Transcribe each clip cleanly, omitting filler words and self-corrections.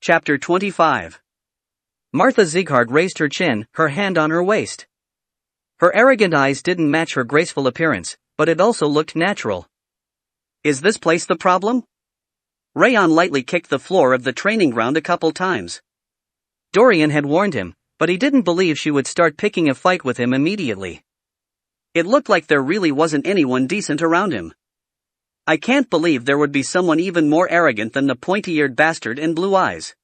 Chapter 25. Martha Zieghart raised her chin, her hand on her waist. Her arrogant eyes didn't match her graceful appearance, but it also looked natural. Is this place the problem? Raon lightly kicked the floor of the training ground a couple times. Dorian had warned him, but he didn't believe she would start picking a fight with him immediately. It looked like there really wasn't anyone decent around him. I can't believe there would be someone even more arrogant than the pointy-eared bastard in blue eyes.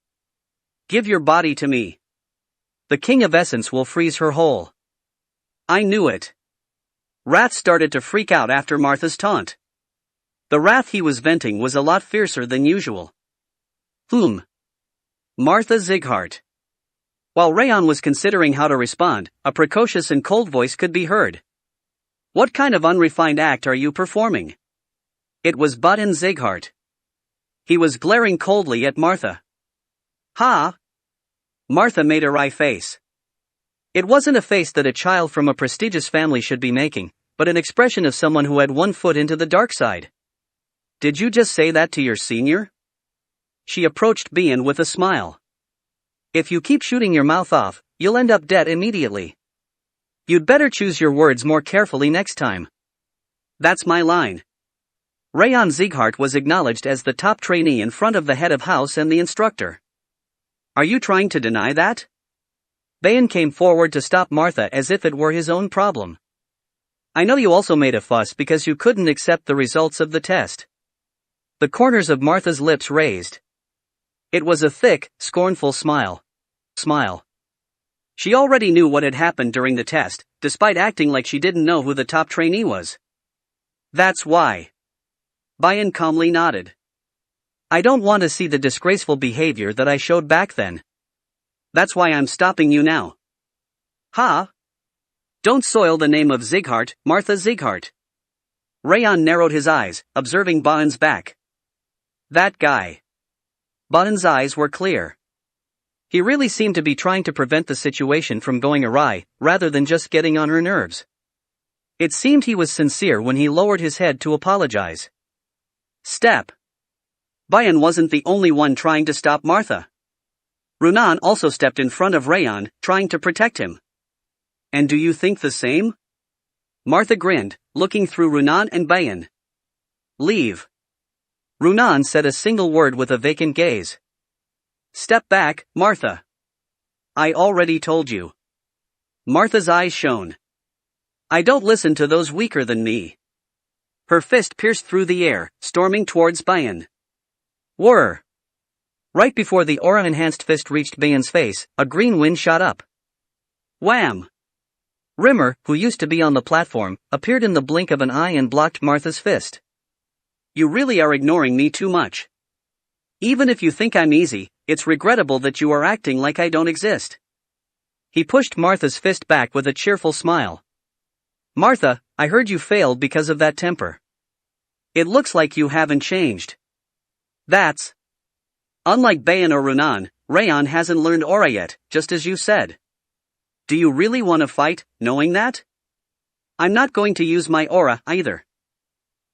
Give your body to me. The King of Essence will freeze her whole. I knew it. Wrath started to freak out after Martha's taunt. The wrath he was venting was a lot fiercer than usual. Martha Zieghart. While Raon was considering how to respond, a precocious and cold voice could be heard. What kind of unrefined act are you performing? It was Button Zieghart. He was glaring coldly at Martha. Ha! Martha made a wry face. It wasn't a face that a child from a prestigious family should be making, but an expression of someone who had one foot into the dark side. Did you just say that to your senior? She approached Bian with a smile. If you keep shooting your mouth off, you'll end up dead immediately. You'd better choose your words more carefully next time. That's my line. Raon Zieghart was acknowledged as the top trainee in front of the head of house and the instructor. Are you trying to deny that? Bayan came forward to stop Martha as if it were his own problem. I know you also made a fuss because you couldn't accept the results of the test. The corners of Martha's lips raised. It was a thick, scornful smile. She already knew what had happened during the test, despite acting like she didn't know who the top trainee was. That's why. Bayan calmly nodded. I don't want to see the disgraceful behavior that I showed back then. That's why I'm stopping you now. Ha! Don't soil the name of Zieghart, Martha Zieghart. Raon narrowed his eyes, observing Bayan's back. That guy. Bayan's eyes were clear. He really seemed to be trying to prevent the situation from going awry, rather than just getting on her nerves. It seemed he was sincere when he lowered his head to apologize. Step. Bayan wasn't the only one trying to stop Martha. Runan also stepped in front of Raon, trying to protect him. And do you think the same? Martha grinned, looking through Runan and Bayan. Leave. Runan said a single word with a vacant gaze. Step back, Martha. I already told you. Martha's eyes shone. I don't listen to those weaker than me. Her fist pierced through the air, storming towards Bayan. Whir! Right before the aura-enhanced fist reached Bayan's face, a green wind shot up. Wham! Rimmer, who used to be on the platform, appeared in the blink of an eye and blocked Martha's fist. You really are ignoring me too much. Even if you think I'm easy, it's regrettable that you are acting like I don't exist. He pushed Martha's fist back with a cheerful smile. Martha, I heard you failed because of that temper. It looks like you haven't changed. That's. Unlike Bayan or Runan, Raon hasn't learned aura yet, just as you said. Do you really want to fight, knowing that? I'm not going to use my aura either.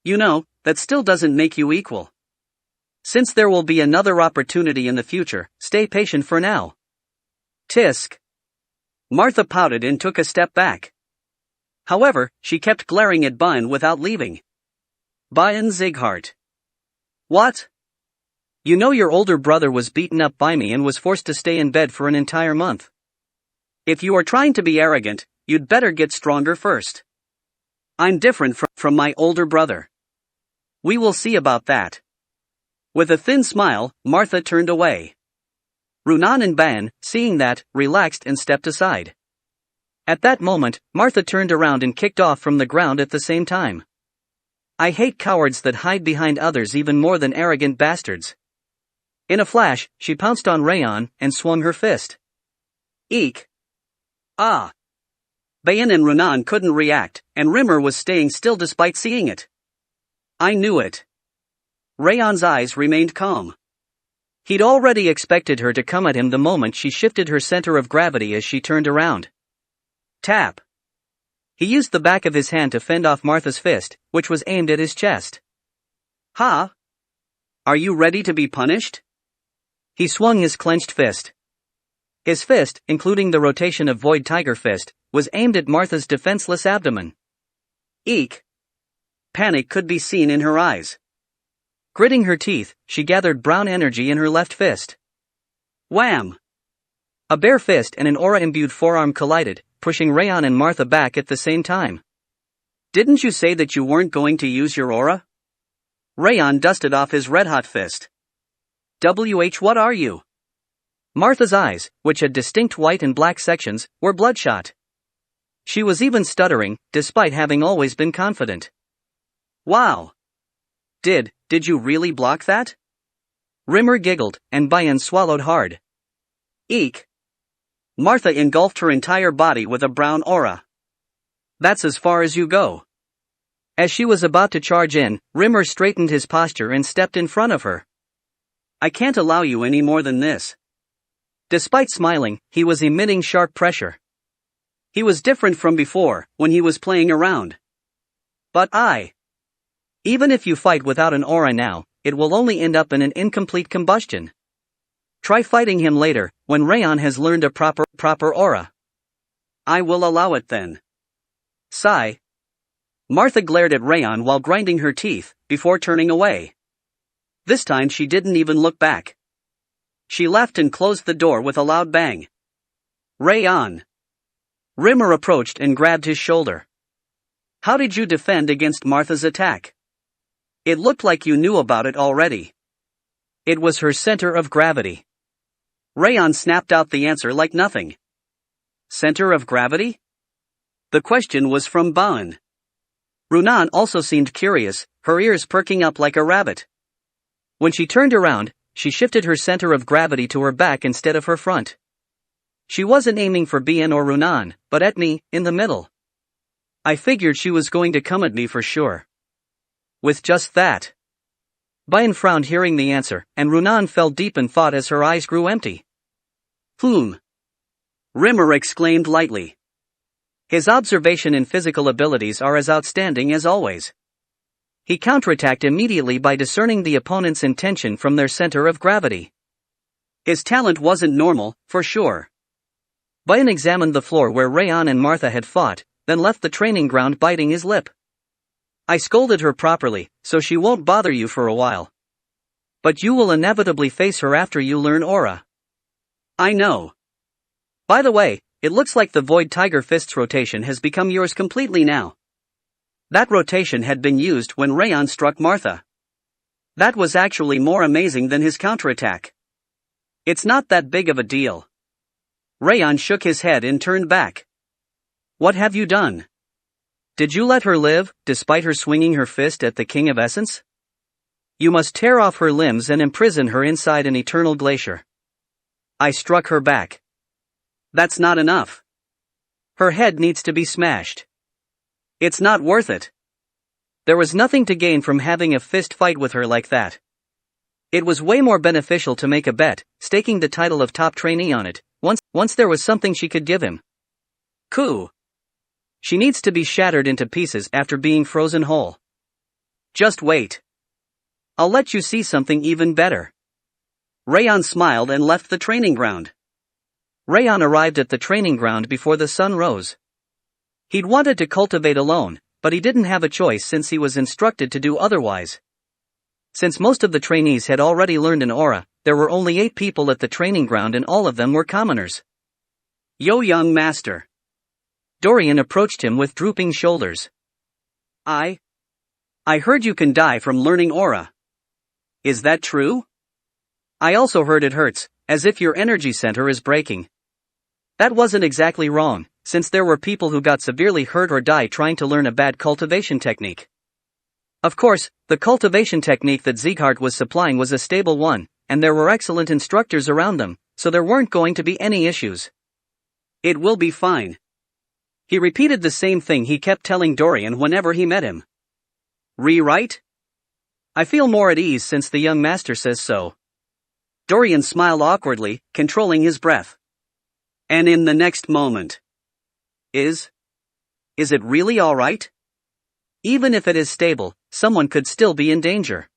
You know, that still doesn't make you equal. Since there will be another opportunity in the future, stay patient for now. Tisk. Martha pouted and took a step back. However, she kept glaring at Bayan without leaving. Bayan Zieghart. What? You know your older brother was beaten up by me and was forced to stay in bed for an entire month. If you are trying to be arrogant, you'd better get stronger first. I'm different from my older brother. We will see about that. With a thin smile, Martha turned away. Runan and Bayan, seeing that, relaxed and stepped aside. At that moment, Martha turned around and kicked off from the ground at the same time. I hate cowards that hide behind others even more than arrogant bastards. In a flash, she pounced on Raon and swung her fist. Eek! Ah! Bayan and Runan couldn't react, and Rimmer was staying still despite seeing it. I knew it. Raon's eyes remained calm. He'd already expected her to come at him the moment she shifted her center of gravity as she turned around. Tap. He used the back of his hand to fend off Martha's fist, which was aimed at his chest. Ha! Are you ready to be punished? He swung his clenched fist. His fist, including the rotation of Void Tiger Fist, was aimed at Martha's defenseless abdomen. Eek! Panic could be seen in her eyes. Gritting her teeth, she gathered brown energy in her left fist. Wham! A bare fist and an aura-imbued forearm collided, pushing Raon and Martha back at the same time. Didn't you say that you weren't going to use your aura? Raon dusted off his red-hot fist. What are you? Martha's eyes, which had distinct white and black sections, were bloodshot. She was even stuttering, despite having always been confident. Wow! Did you really block that? Rimmer giggled, and Bayan swallowed hard. Eek! Martha engulfed her entire body with a brown aura. That's as far as you go. As she was about to charge in, Rimmer straightened his posture and stepped in front of her. I can't allow you any more than this. Despite smiling, he was emitting sharp pressure. He was different from before, when he was playing around. But even if you fight without an aura now, it will only end up in an incomplete combustion. Try fighting him later, when Raon has learned a proper aura. I will allow it then. Sigh. Martha glared at Raon while grinding her teeth, before turning away. This time she didn't even look back. She left and closed the door with a loud bang. Raon! Rimmer approached and grabbed his shoulder. How did you defend against Martha's attack? It looked like you knew about it already. It was her center of gravity. Raon snapped out the answer like nothing. Center of gravity? The question was from Baon. Runan also seemed curious, her ears perking up like a rabbit. When she turned around, she shifted her center of gravity to her back instead of her front. She wasn't aiming for Baon or Runan, but at me, in the middle. I figured she was going to come at me for sure. With just that. Baon frowned hearing the answer, and Runan fell deep in thought as her eyes grew empty. Rimmer exclaimed lightly. His observation and physical abilities are as outstanding as always. He counterattacked immediately by discerning the opponent's intention from their center of gravity. His talent wasn't normal, for sure. Baon examined the floor where Raon and Martha had fought, then left the training ground biting his lip. I scolded her properly, so she won't bother you for a while. But you will inevitably face her after you learn aura. I know. By the way, it looks like the Void Tiger Fist's rotation has become yours completely now. That rotation had been used when Raon struck Martha. That was actually more amazing than his counterattack. It's not that big of a deal. Raon shook his head and turned back. What have you done? Did you let her live, despite her swinging her fist at the King of Essence? You must tear off her limbs and imprison her inside an eternal glacier. I struck her back. That's not enough. Her head needs to be smashed. It's not worth it. There was nothing to gain from having a fist fight with her like that. It was way more beneficial to make a bet, staking the title of top trainee on it, once there was something she could give him. Cool. She needs to be shattered into pieces after being frozen whole. Just wait. I'll let you see something even better. Raon smiled and left the training ground. Raon arrived at the training ground before the sun rose. He'd wanted to cultivate alone, but he didn't have a choice since he was instructed to do otherwise. Since most of the trainees had already learned an aura, there were only 8 people at the training ground and all of them were commoners. Yo, young master. Dorian approached him with drooping shoulders. I heard you can die from learning aura. Is that true? I also heard it hurts, as if your energy center is breaking. That wasn't exactly wrong, since there were people who got severely hurt or died trying to learn a bad cultivation technique. Of course, the cultivation technique that Sieghart was supplying was a stable one, and there were excellent instructors around them, so there weren't going to be any issues. It will be fine. He repeated the same thing he kept telling Dorian whenever he met him. Right? I feel more at ease since the young master says so. Dorian smiled awkwardly, controlling his breath. And in the next moment. Is it really alright? Even if it is stable, someone could still be in danger.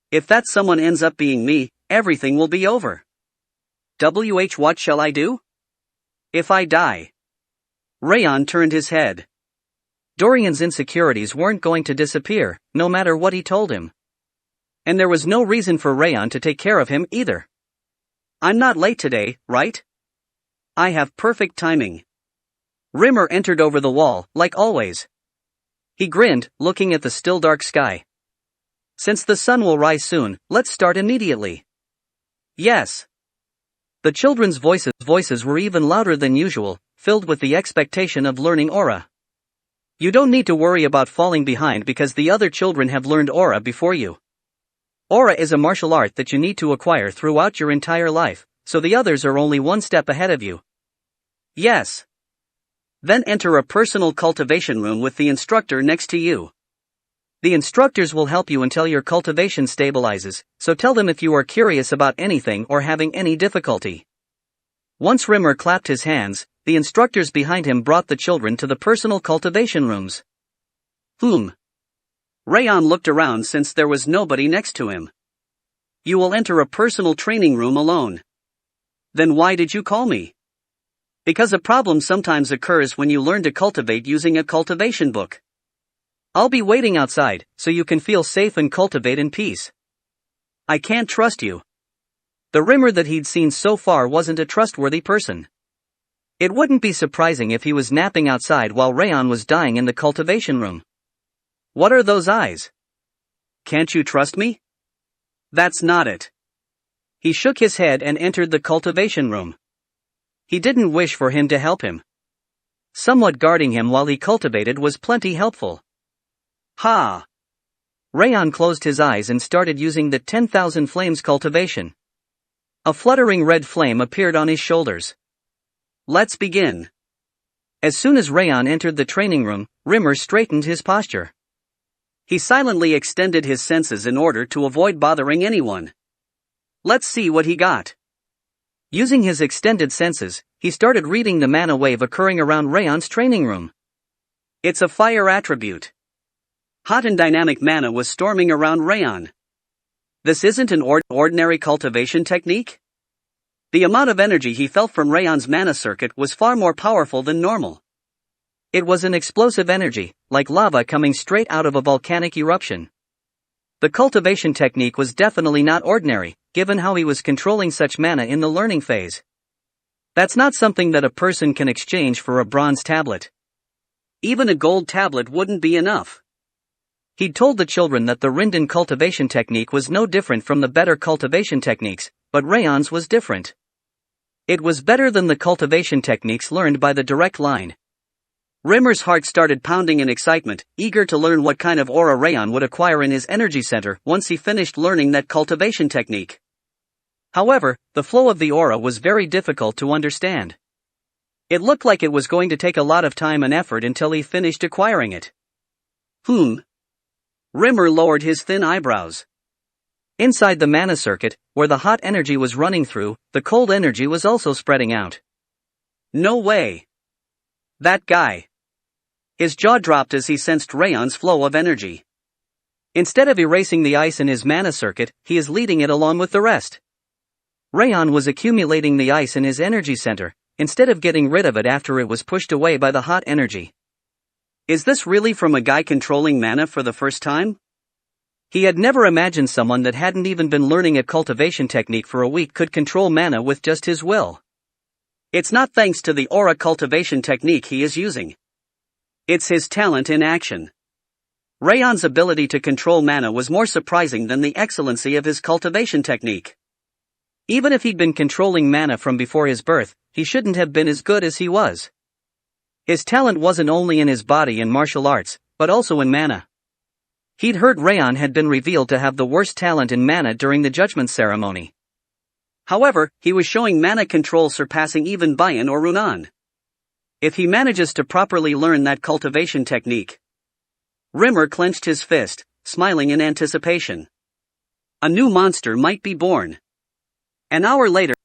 If that someone ends up being me, everything will be over. What shall I do? If I die? Raon turned his head. Dorian's insecurities weren't going to disappear, no matter what he told him. And there was no reason for Raon to take care of him either. I'm not late today, right? I have perfect timing. Rimmer entered over the wall, like always. He grinned, looking at the still dark sky. Since the sun will rise soon, let's start immediately. Yes. The children's voices were even louder than usual, filled with the expectation of learning aura. You don't need to worry about falling behind because the other children have learned aura before you. Aura is a martial art that you need to acquire throughout your entire life, so the others are only one step ahead of you. Yes. Then enter a personal cultivation room with the instructor next to you. The instructors will help you until your cultivation stabilizes, so tell them if you are curious about anything or having any difficulty. Once Rimmer clapped his hands, the instructors behind him brought the children to the personal cultivation rooms. Raon looked around since there was nobody next to him. You will enter a personal training room alone. Then why did you call me? Because a problem sometimes occurs when you learn to cultivate using a cultivation book. I'll be waiting outside, so you can feel safe and cultivate in peace. I can't trust you. The Rimmer that he'd seen so far wasn't a trustworthy person. It wouldn't be surprising if he was napping outside while Raon was dying in the cultivation room. What are those eyes? Can't you trust me? That's not it. He shook his head and entered the cultivation room. He didn't wish for him to help him. Somewhat guarding him while he cultivated was plenty helpful. Ha! Raon closed his eyes and started using the 10,000 flames cultivation. A fluttering red flame appeared on his shoulders. Let's begin. As soon as Raon entered the training room, Rimmer straightened his posture. He silently extended his senses in order to avoid bothering anyone. Let's see what he got. Using his extended senses, he started reading the mana wave occurring around Raon's training room. It's a fire attribute. Hot and dynamic mana was storming around Raon. This isn't an ordinary cultivation technique? The amount of energy he felt from Raon's mana circuit was far more powerful than normal. It was an explosive energy, like lava coming straight out of a volcanic eruption. The cultivation technique was definitely not ordinary, given how he was controlling such mana in the learning phase. That's not something that a person can exchange for a bronze tablet. Even a gold tablet wouldn't be enough. He'd told the children that the Rindan cultivation technique was no different from the better cultivation techniques, but Raon's was different. It was better than the cultivation techniques learned by the direct line. Rimmer's heart started pounding in excitement, eager to learn what kind of aura Raon would acquire in his energy center once he finished learning that cultivation technique. However, the flow of the aura was very difficult to understand. It looked like it was going to take a lot of time and effort until he finished acquiring it. Rimmer lowered his thin eyebrows. Inside the mana circuit, where the hot energy was running through, the cold energy was also spreading out. No way. That guy. His jaw dropped as he sensed Raon's flow of energy. Instead of erasing the ice in his mana circuit, he is leading it along with the rest. Raon was accumulating the ice in his energy center, instead of getting rid of it after it was pushed away by the hot energy. Is this really from a guy controlling mana for the first time? He had never imagined someone that hadn't even been learning a cultivation technique for a week could control mana with just his will. It's not thanks to the aura cultivation technique he is using. It's his talent in action. Raon's ability to control mana was more surprising than the excellency of his cultivation technique. Even if he'd been controlling mana from before his birth, he shouldn't have been as good as he was. His talent wasn't only in his body and martial arts, but also in mana. He'd heard Raon had been revealed to have the worst talent in mana during the judgment ceremony. However, he was showing mana control surpassing even Bayan or Runan. If he manages to properly learn that cultivation technique. Rimmer clenched his fist, smiling in anticipation. A new monster might be born. An hour later,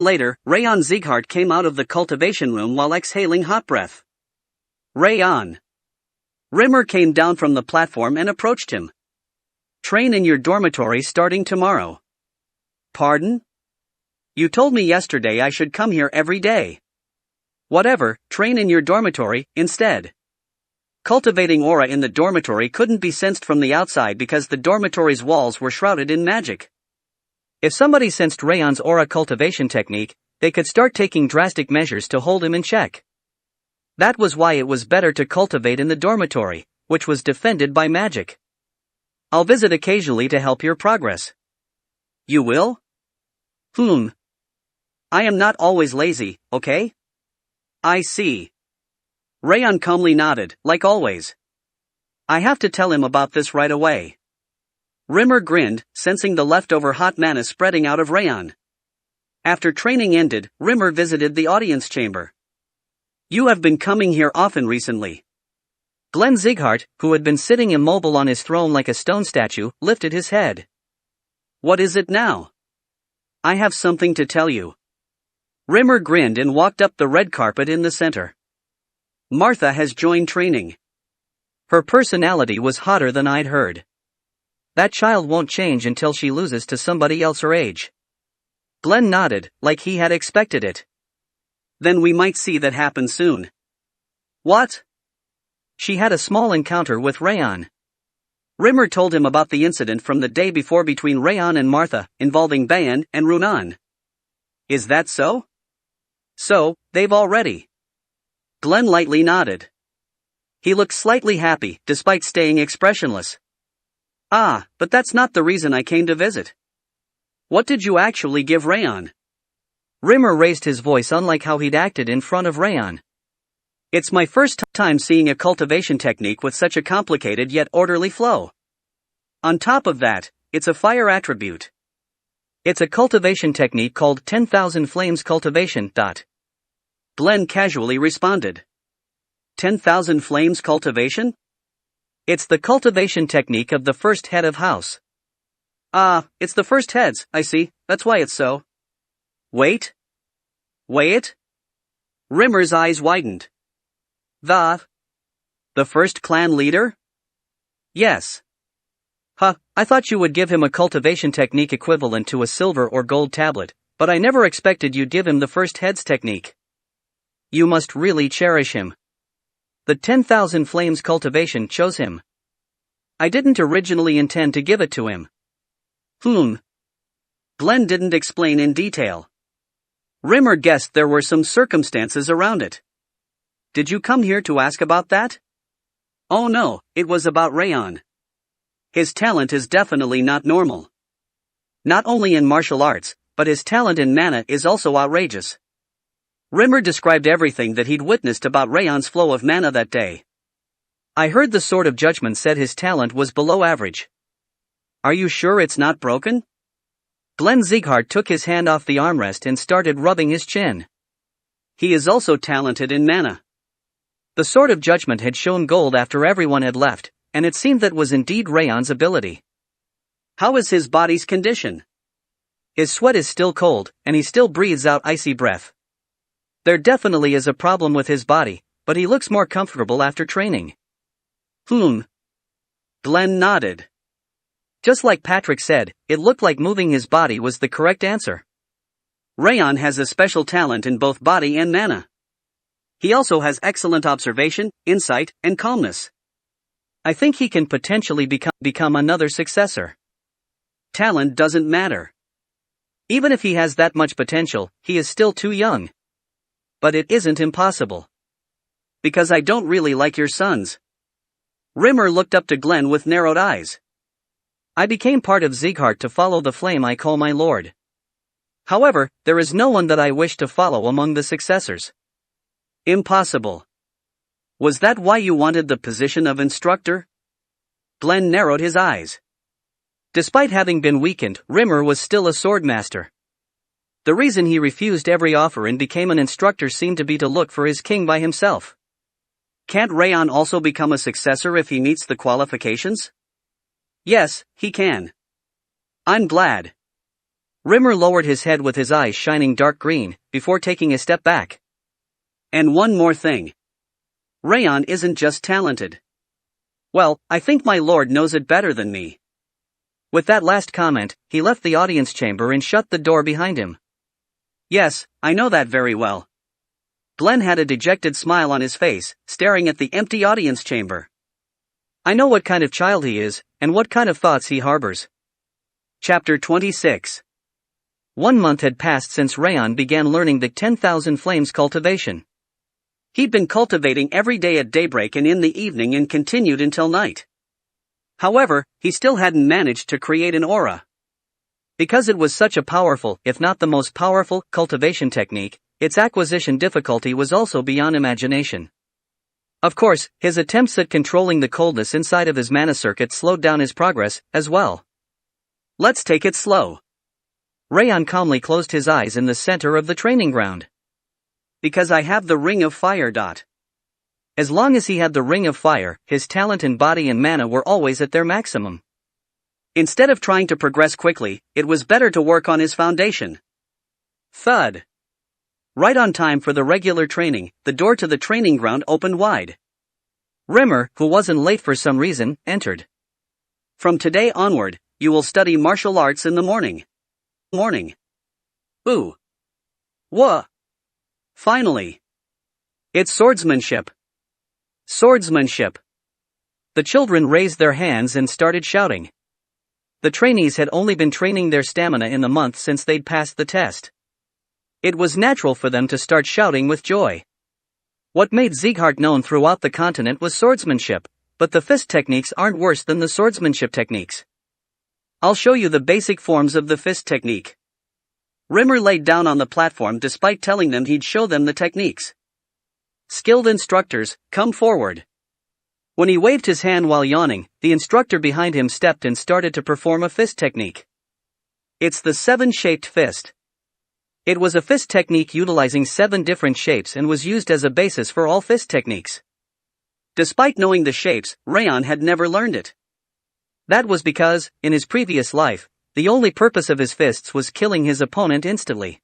Raon Zieghart came out of the cultivation room while exhaling hot breath. Raon. Rimmer came down from the platform and approached him. Train in your dormitory starting tomorrow. Pardon? You told me yesterday I should come here every day. Whatever, train in your dormitory, instead. Cultivating aura in the dormitory couldn't be sensed from the outside because the dormitory's walls were shrouded in magic. If somebody sensed Raon's aura cultivation technique, they could start taking drastic measures to hold him in check. That was why it was better to cultivate in the dormitory, which was defended by magic. I'll visit occasionally to help your progress. You will? I am not always lazy, okay? I see. Raon calmly nodded, like always. I have to tell him about this right away. Rimmer grinned, sensing the leftover hot mana spreading out of Raon. After training ended, Rimmer visited the audience chamber. You have been coming here often recently. Glenn Zieghardt, who had been sitting immobile on his throne like a stone statue, lifted his head. What is it now? I have something to tell you. Rimmer grinned and walked up the red carpet in the center. Martha has joined training. Her personality was hotter than I'd heard. That child won't change until she loses to somebody else her age. Glenn nodded, like he had expected it. Then we might see that happen soon. What? She had a small encounter with Raon. Rimmer told him about the incident from the day before between Raon and Martha, involving Bayan and Runan. Is that so? So, they've already. Glenn lightly nodded. He looked slightly happy, despite staying expressionless. Ah, but that's not the reason I came to visit. What did you actually give Raon? Rimmer raised his voice unlike how he'd acted in front of Raon. It's my first time seeing a cultivation technique with such a complicated yet orderly flow. On top of that, it's a fire attribute. It's a cultivation technique called 10,000 Flames Cultivation. Glenn casually responded. 10,000 Flames Cultivation? It's the cultivation technique of the first head of house. Ah, it's the first heads, I see, that's why it's so. Wait? Rimmer's eyes widened. The first clan leader? Yes. I thought you would give him a cultivation technique equivalent to a silver or gold tablet, but I never expected you'd give him the first heads technique. You must really cherish him. The 10,000 Flames cultivation chose him. I didn't originally intend to give it to him. Glenn didn't explain in detail. Rimmer guessed there were some circumstances around it. Did you come here to ask about that? Oh no, it was about Raon. His talent is definitely not normal. Not only in martial arts, but his talent in mana is also outrageous. Rimmer described everything that he'd witnessed about Raon's flow of mana that day. I heard the Sword of Judgment said his talent was below average. Are you sure it's not broken? Glenn Zieghardt took his hand off the armrest and started rubbing his chin. He is also talented in mana. The Sword of Judgment had shown gold after everyone had left, and it seemed that was indeed Raon's ability. How is his body's condition? His sweat is still cold, and he still breathes out icy breath. There definitely is a problem with his body, but he looks more comfortable after training. Glenn nodded. Just like Patrick said, it looked like moving his body was the correct answer. Raon has a special talent in both body and mana. He also has excellent observation, insight, and calmness. I think he can potentially become another successor. Talent doesn't matter. Even if he has that much potential, he is still too young. But it isn't impossible. Because I don't really like your sons. Rimmer looked up to Glenn with narrowed eyes. I became part of Zieghardt to follow the flame I call my lord. However, there is no one that I wish to follow among the successors. Impossible. Was that why you wanted the position of instructor? Glenn narrowed his eyes. Despite having been weakened, Rimmer was still a swordmaster. The reason he refused every offer and became an instructor seemed to be to look for his king by himself. Can't Raon also become a successor if he meets the qualifications? Yes, he can. I'm glad. Rimmer lowered his head with his eyes shining dark green, before taking a step back. And one more thing. Raon isn't just talented. Well, I think my lord knows it better than me. With that last comment, he left the audience chamber and shut the door behind him. Yes, I know that very well. Glenn had a dejected smile on his face, staring at the empty audience chamber. I know what kind of child he is, and what kind of thoughts he harbors. Chapter 26. 1 month had passed since Raon began learning the 10,000 flames cultivation. He'd been cultivating every day at daybreak and in the evening and continued until night. However, he still hadn't managed to create an aura. Because it was such a powerful, if not the most powerful, cultivation technique, its acquisition difficulty was also beyond imagination. Of course, his attempts at controlling the coldness inside of his mana circuit slowed down his progress, as well. Let's take it slow. Raon calmly closed his eyes in the center of the training ground. Because I have the Ring of Fire. As long as he had the Ring of Fire, his talent and body and mana were always at their maximum. Instead of trying to progress quickly, it was better to work on his foundation. Thud. Right on time for the regular training, the door to the training ground opened wide. Rimmer, who wasn't late for some reason, entered. From today onward, you will study martial arts in the morning. Ooh. Wha? Finally. It's swordsmanship. Swordsmanship. The children raised their hands and started shouting. The trainees had only been training their stamina in the month since they'd passed the test. It was natural for them to start shouting with joy. What made Sieghart known throughout the continent was swordsmanship, but the fist techniques aren't worse than the swordsmanship techniques. I'll show you the basic forms of the fist technique. Rimmer laid down on the platform despite telling them he'd show them the techniques. Skilled instructors, come forward. When he waved his hand while yawning, the instructor behind him stepped and started to perform a fist technique. It's the 7-shaped fist. It was a fist technique utilizing 7 different shapes and was used as a basis for all fist techniques. Despite knowing the shapes, Raon had never learned it. That was because, in his previous life, the only purpose of his fists was killing his opponent instantly.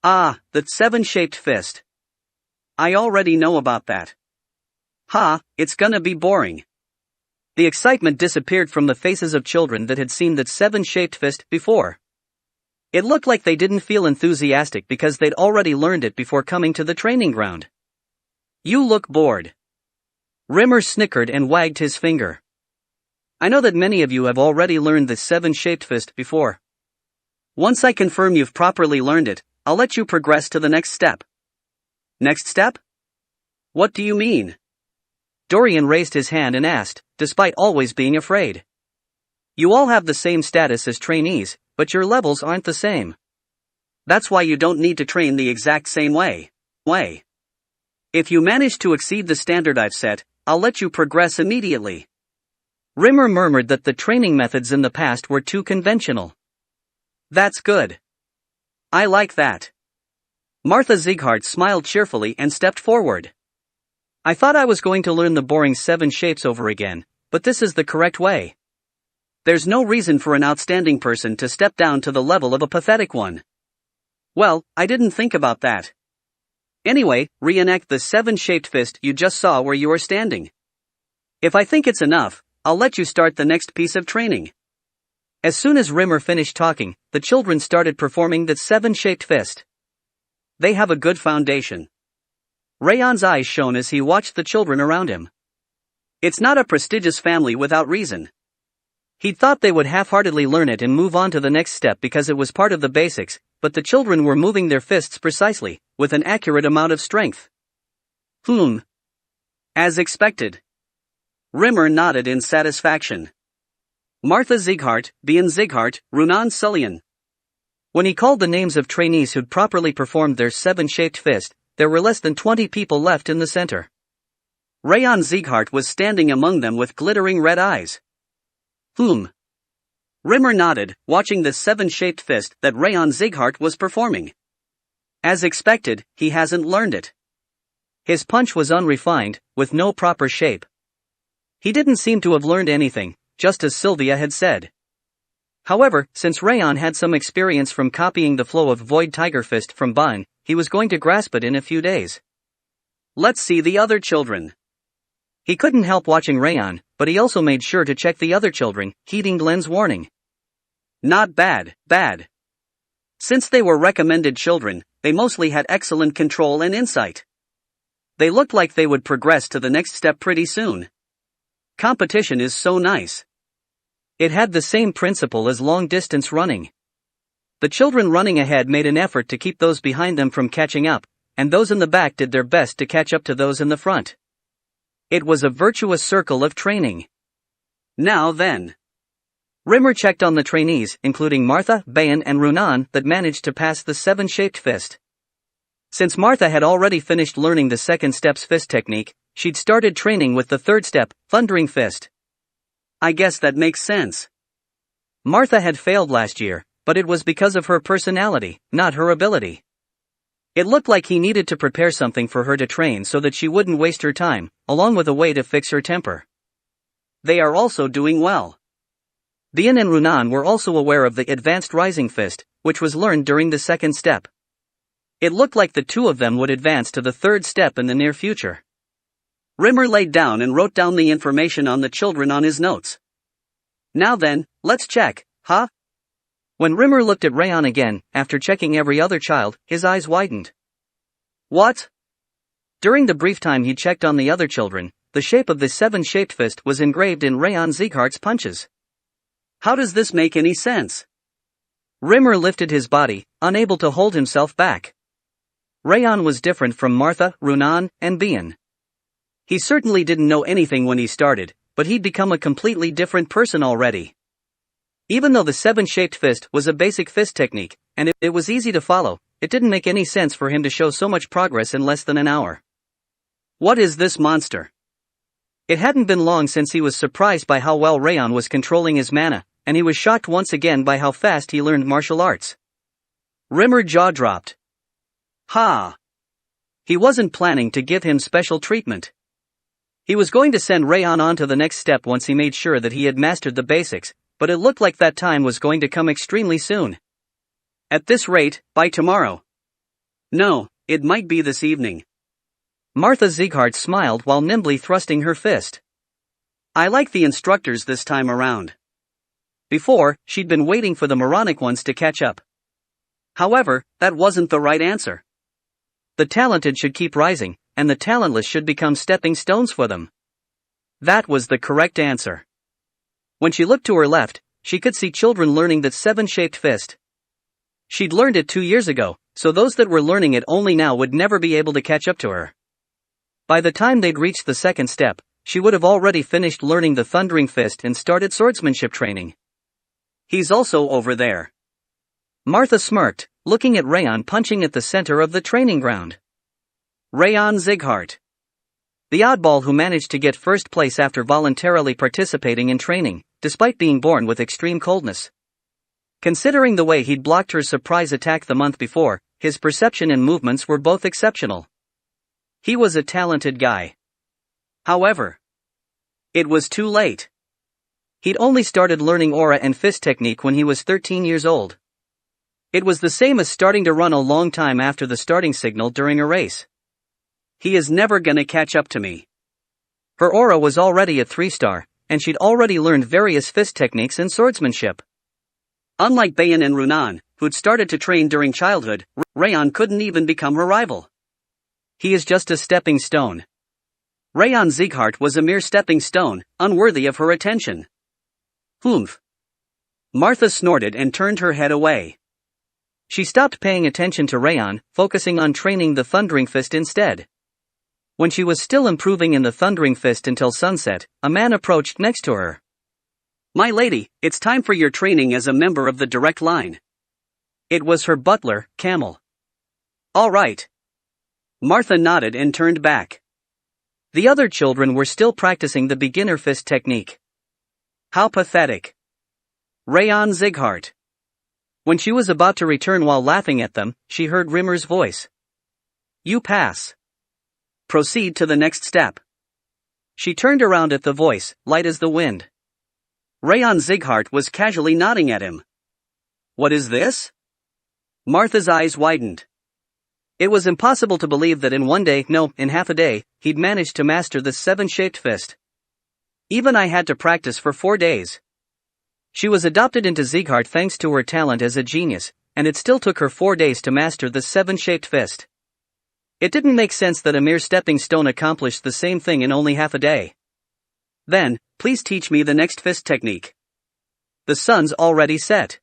Ah, the 7-shaped fist. I already know about that. Ha, it's gonna be boring. The excitement disappeared from the faces of children that had seen that 7-shaped fist before. It looked like they didn't feel enthusiastic because they'd already learned it before coming to the training ground. You look bored. Rimmer snickered and wagged his finger. I know that many of you have already learned the 7-shaped fist before. Once I confirm you've properly learned it, I'll let you progress to the next step. Next step? What do you mean? Dorian raised his hand and asked, despite always being afraid. You all have the same status as trainees, but your levels aren't the same. That's why you don't need to train the exact same way. If you manage to exceed the standard I've set, I'll let you progress immediately. Rimmer murmured that the training methods in the past were too conventional. That's good. I like that. Martha Sieghart smiled cheerfully and stepped forward. I thought I was going to learn the boring 7 shapes over again, but this is the correct way. There's no reason for an outstanding person to step down to the level of a pathetic one. Well, I didn't think about that. Anyway, reenact the 7-shaped fist you just saw where you are standing. If I think it's enough, I'll let you start the next piece of training. As soon as Rimmer finished talking, the children started performing the 7-shaped fist. They have a good foundation. Raon's eyes shone as he watched the children around him. It's not a prestigious family without reason. He'd thought they would half-heartedly learn it and move on to the next step because it was part of the basics, but the children were moving their fists precisely, with an accurate amount of strength. As expected. Rimmer nodded in satisfaction. Martha Sieghart, Bian Sieghart, Runan Sullian. When he called the names of trainees who'd properly performed their 7-shaped fist, there were less than 20 people left in the center. Raon Sieghart was standing among them with glittering red eyes. Rimmer nodded, watching the 7-shaped fist that Raon Sieghart was performing. As expected, he hasn't learned it. His punch was unrefined, with no proper shape. He didn't seem to have learned anything, just as Sylvia had said. However, since Raon had some experience from copying the flow of Void Tiger Fist from Ban, he was going to grasp it in a few days. Let's see the other children. He couldn't help watching Raon, but he also made sure to check the other children, heeding Glenn's warning. Not bad. Since they were recommended children, they mostly had excellent control and insight. They looked like they would progress to the next step pretty soon. Competition is so nice. It had the same principle as long-distance running. The children running ahead made an effort to keep those behind them from catching up, and those in the back did their best to catch up to those in the front. It was a virtuous circle of training. Now then. Rimmer checked on the trainees, including Martha, Bayan and Runan, that managed to pass the 7-shaped fist. Since Martha had already finished learning the second step's fist technique, she'd started training with the third step, Thundering Fist. I guess that makes sense. Martha had failed last year, but it was because of her personality, not her ability. It looked like he needed to prepare something for her to train so that she wouldn't waste her time, along with a way to fix her temper. They are also doing well. Bian and Runan were also aware of the Advanced Rising Fist, which was learned during the second step. It looked like the two of them would advance to the third step in the near future. Rimmer laid down and wrote down the information on the children on his notes. Now then, let's check, huh? When Rimmer looked at Raon again, after checking every other child, his eyes widened. What? During the brief time he checked on the other children, the shape of the 7-shaped fist was engraved in Raon Sieghart's punches. How does this make any sense? Rimmer lifted his body, unable to hold himself back. Raon was different from Martha, Runan, and Bian. He certainly didn't know anything when he started, but he'd become a completely different person already. Even though the 7-shaped fist was a basic fist technique, and it was easy to follow, it didn't make any sense for him to show so much progress in less than an hour. What is this monster? It hadn't been long since he was surprised by how well Raon was controlling his mana, and he was shocked once again by how fast he learned martial arts. Rimmer jaw dropped. Ha! He wasn't planning to give him special treatment. He was going to send Raon on to the next step once he made sure that he had mastered the basics, but it looked like that time was going to come extremely soon. At this rate, by tomorrow. No, it might be this evening. Martha Sieghart smiled while nimbly thrusting her fist. I like the instructors this time around. Before, she'd been waiting for the moronic ones to catch up. However, that wasn't the right answer. The talented should keep rising, and the talentless should become stepping stones for them. That was the correct answer. When she looked to her left, she could see children learning that 7-shaped fist. She'd learned it 2 years ago, so those that were learning it only now would never be able to catch up to her. By the time they'd reached the second step, she would have already finished learning the Thundering Fist and started swordsmanship training. He's also over there. Martha smirked, looking at Raon punching at the center of the training ground. Raon Sieghart. The oddball who managed to get first place after voluntarily participating in training, despite being born with extreme coldness. Considering the way he'd blocked her surprise attack the month before, his perception and movements were both exceptional. He was a talented guy. However, it was too late. He'd only started learning aura and fist technique when he was 13 years old. It was the same as starting to run a long time after the starting signal during a race. He is never gonna catch up to me. Her aura was already a 3-star, and she'd already learned various fist techniques and swordsmanship. Unlike Bayan and Runan, who'd started to train during childhood, Raon couldn't even become her rival. He is just a stepping stone. Raon Sieghart was a mere stepping stone, unworthy of her attention. Humph. Martha snorted and turned her head away. She stopped paying attention to Raon, focusing on training the Thundering Fist instead. When she was still improving in the Thundering Fist until sunset, a man approached next to her. My lady, it's time for your training as a member of the direct line. It was her butler, Camel. All right. Martha nodded and turned back. The other children were still practicing the beginner fist technique. How pathetic. Raon Sieghart. When she was about to return while laughing at them, she heard Rimmer's voice. You pass. Proceed to the next step. She turned around at the voice, light as the wind. Raon Sieghart was casually nodding at him. What is this? Martha's eyes widened. It was impossible to believe that in one day, no, in half a day, he'd managed to master the 7-shaped fist. Even I had to practice for 4 days. She was adopted into Sieghart thanks to her talent as a genius, and it still took her 4 days to master the 7-shaped fist. It didn't make sense that a mere stepping stone accomplished the same thing in only half a day. Then, please teach me the next fist technique. The sun's already set.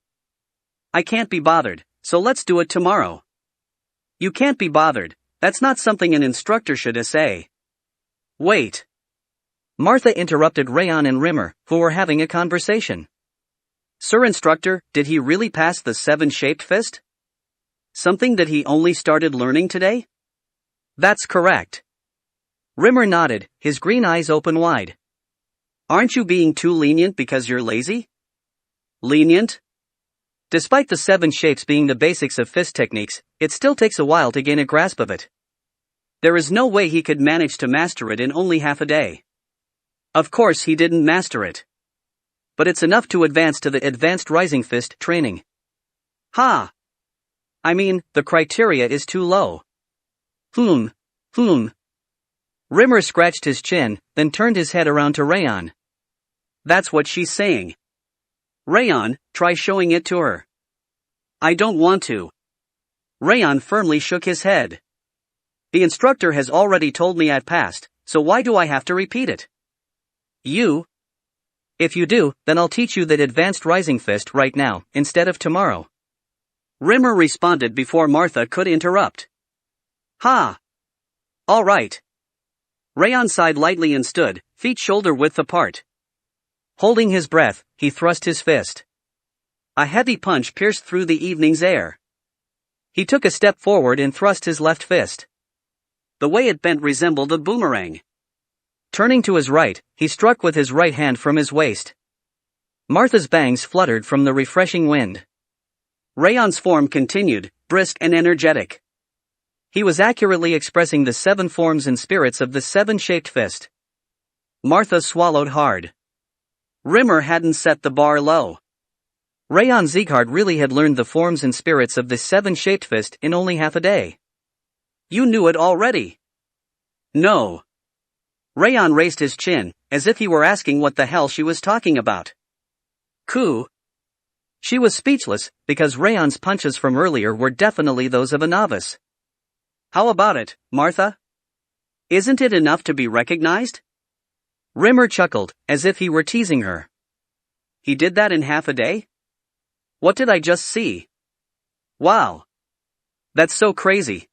I can't be bothered, so let's do it tomorrow. You can't be bothered, that's not something an instructor should say. Wait. Martha interrupted Raon and Rimmer, who were having a conversation. Sir Instructor, did he really pass the 7-shaped fist? Something that he only started learning today? That's correct. Rimmer nodded, his green eyes open wide. Aren't you being too lenient because you're lazy? Lenient? Despite the 7 shapes being the basics of fist techniques, it still takes a while to gain a grasp of it. There is no way he could manage to master it in only half a day. Of course he didn't master it. But it's enough to advance to the advanced rising fist training. Ha! I mean, the criteria is too low. Rimmer scratched his chin, then turned his head around to Raon. That's what she's saying. Raon, try showing it to her. I don't want to. Raon firmly shook his head. The instructor has already told me I'd passed, so why do I have to repeat it? You? If you do, then I'll teach you that advanced rising fist right now, instead of tomorrow. Rimmer responded before Martha could interrupt. Ha! All right. Raon sighed lightly and stood, feet shoulder-width apart. Holding his breath, he thrust his fist. A heavy punch pierced through the evening's air. He took a step forward and thrust his left fist. The way it bent resembled a boomerang. Turning to his right, he struck with his right hand from his waist. Martha's bangs fluttered from the refreshing wind. Raon's form continued, brisk and energetic. He was accurately expressing the 7 forms and spirits of the 7-shaped fist. Martha swallowed hard. Rimmer hadn't set the bar low. Raon Sieghart really had learned the forms and spirits of the 7-shaped fist in only half a day. You knew it already. No. Raon raised his chin, as if he were asking what the hell she was talking about. Coup. She was speechless, because Raon's punches from earlier were definitely those of a novice. How about it, Martha? Isn't it enough to be recognized? Rimmer chuckled, as if he were teasing her. He did that in half a day? What did I just see? Wow. That's so crazy.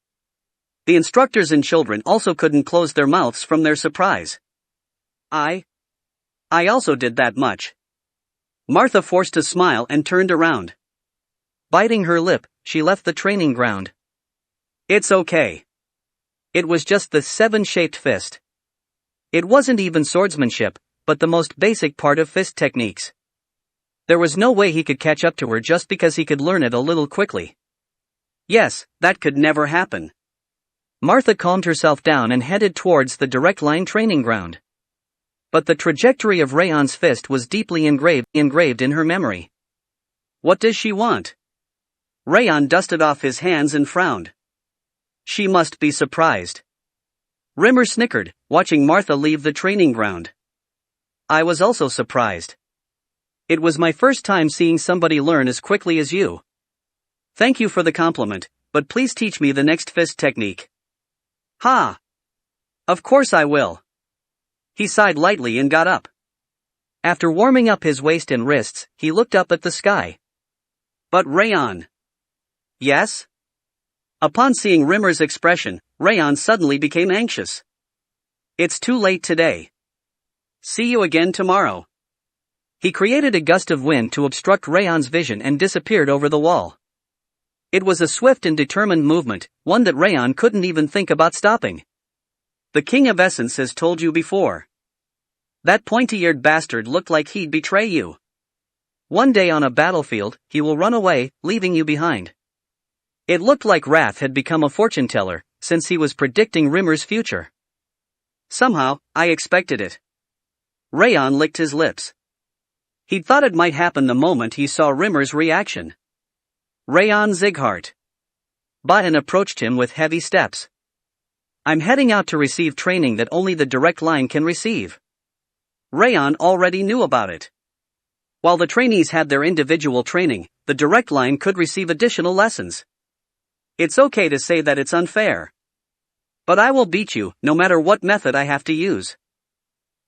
The instructors and children also couldn't close their mouths from their surprise. I also did that much. Martha forced a smile and turned around. Biting her lip, she left the training ground. It's okay. It was just the 7-shaped fist. It wasn't even swordsmanship, but the most basic part of fist techniques. There was no way he could catch up to her just because he could learn it a little quickly. Yes, that could never happen. Martha calmed herself down and headed towards the direct line training ground. But the trajectory of Raon's fist was deeply engraved in her memory. What does she want? Raon dusted off his hands and frowned. She must be surprised. Rimmer snickered, watching Martha leave the training ground. I was also surprised. It was my first time seeing somebody learn as quickly as you. Thank you for the compliment, but please teach me the next fist technique. Ha! Of course I will. He sighed lightly and got up. After warming up his waist and wrists, he looked up at the sky. But Raon. Yes? Upon seeing Rimmer's expression, Raon suddenly became anxious. It's too late today. See you again tomorrow. He created a gust of wind to obstruct Raon's vision and disappeared over the wall. It was a swift and determined movement, one that Raon couldn't even think about stopping. The King of Essence has told you before. That pointy-eared bastard looked like he'd betray you. One day on a battlefield, he will run away, leaving you behind. It looked like Wrath had become a fortune-teller, since he was predicting Rimmer's future. Somehow, I expected it. Raon licked his lips. He'd thought it might happen the moment he saw Rimmer's reaction. Raon Sieghart. Baten approached him with heavy steps. I'm heading out to receive training that only the direct line can receive. Raon already knew about it. While the trainees had their individual training, the direct line could receive additional lessons. It's okay to say that it's unfair. But I will beat you, no matter what method I have to use.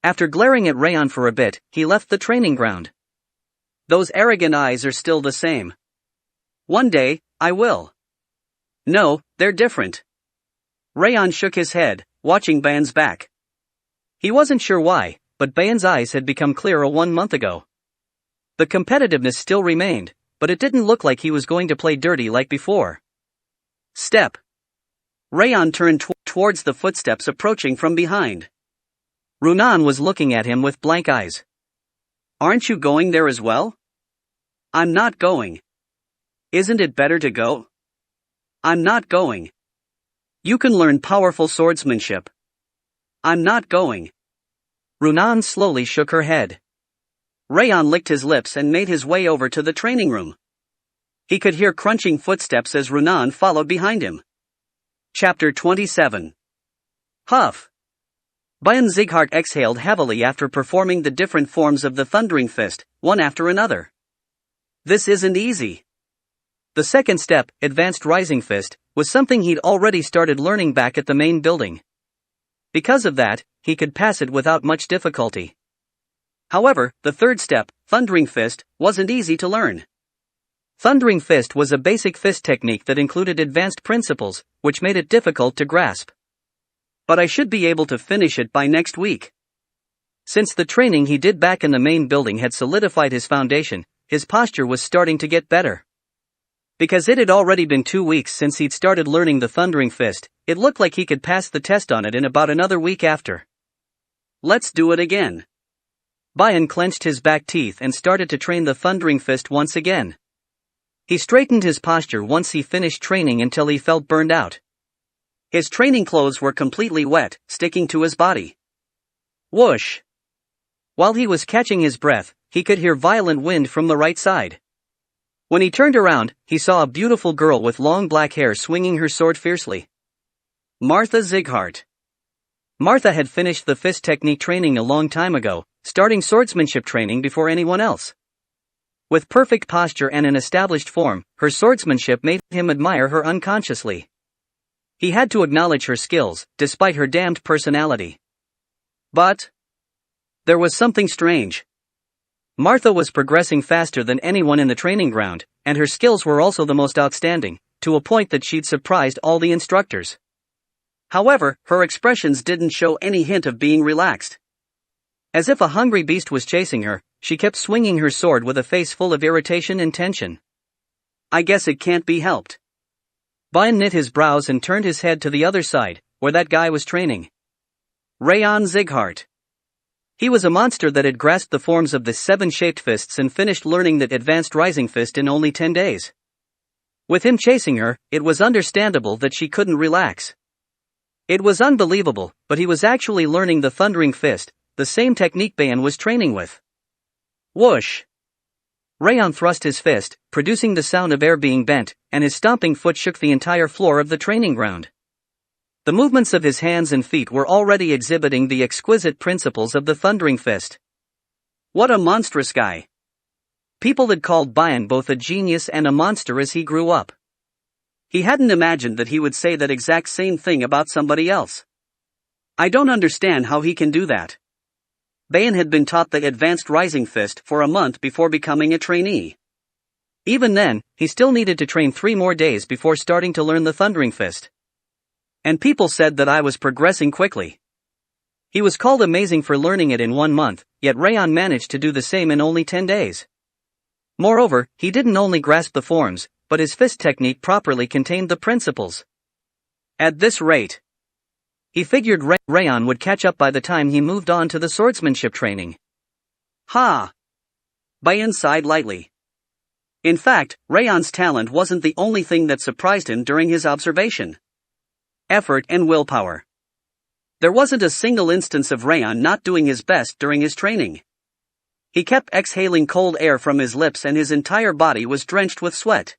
After glaring at Raon for a bit, he left the training ground. Those arrogant eyes are still the same. One day, I will. No, they're different. Raon shook his head, watching Bayan's back. He wasn't sure why, but Bayan's eyes had become clearer 1 month ago. The competitiveness still remained, but it didn't look like he was going to play dirty like before. Step. Raon turned towards the footsteps approaching from behind. Runan was looking at him with blank eyes. Aren't you going there as well? I'm not going. Isn't it better to go? I'm not going. You can learn powerful swordsmanship. I'm not going. Runan slowly shook her head. Raon licked his lips and made his way over to the training room. He could hear crunching footsteps as Runan followed behind him. Chapter 27. Huff. Bayan Zighart exhaled heavily after performing the different forms of the Thundering Fist, one after another. This isn't easy. The second step, Advanced Rising Fist, was something he'd already started learning back at the main building. Because of that, he could pass it without much difficulty. However, the third step, Thundering Fist, wasn't easy to learn. Thundering Fist was a basic fist technique that included advanced principles, which made it difficult to grasp. But I should be able to finish it by next week. Since the training he did back in the main building had solidified his foundation, his posture was starting to get better. Because it had already been 2 weeks since he'd started learning the Thundering Fist, it looked like he could pass the test on it in about another week after. Let's do it again. Bayan clenched his back teeth and started to train the Thundering Fist once again. He straightened his posture once he finished training until he felt burned out. His training clothes were completely wet, sticking to his body. Whoosh! While he was catching his breath, he could hear violent wind from the right side. When he turned around, he saw a beautiful girl with long black hair swinging her sword fiercely. Martha Zighart. Martha had finished the fist technique training a long time ago, starting swordsmanship training before anyone else. With perfect posture and an established form, her swordsmanship made him admire her unconsciously. He had to acknowledge her skills, despite her damned personality. But there was something strange. Martha was progressing faster than anyone in the training ground, and her skills were also the most outstanding, to a point that she'd surprised all the instructors. However, her expressions didn't show any hint of being relaxed. As if a hungry beast was chasing her, she kept swinging her sword with a face full of irritation and tension. I guess it can't be helped. Bayan knit his brows and turned his head to the other side, where that guy was training. Raon Zighart. He was a monster that had grasped the forms of the 7 shaped fists and finished learning that Advanced Rising Fist in only 10 days. With him chasing her, it was understandable that she couldn't relax. It was unbelievable, but he was actually learning the Thundering Fist, the same technique Bayan was training with. Whoosh! Raon thrust his fist, producing the sound of air being bent, and his stomping foot shook the entire floor of the training ground. The movements of his hands and feet were already exhibiting the exquisite principles of the Thundering Fist. What a monstrous guy! People had called Bayan both a genius and a monster as he grew up. He hadn't imagined that he would say that exact same thing about somebody else. I don't understand how he can do that. Bayan had been taught the Advanced Rising Fist for a month before becoming a trainee. Even then, he still needed to train 3 more days before starting to learn the Thundering Fist. And people said that I was progressing quickly. He was called amazing for learning it in 1 month, yet Raon managed to do the same in only 10 days. Moreover, he didn't only grasp the forms, but his fist technique properly contained the principles. At this rate, he figured Raon would catch up by the time he moved on to the swordsmanship training. Ha! Bayan sighed lightly. In fact, Raon's talent wasn't the only thing that surprised him during his observation. Effort and willpower. There wasn't a single instance of Raon not doing his best during his training. He kept exhaling cold air from his lips and his entire body was drenched with sweat.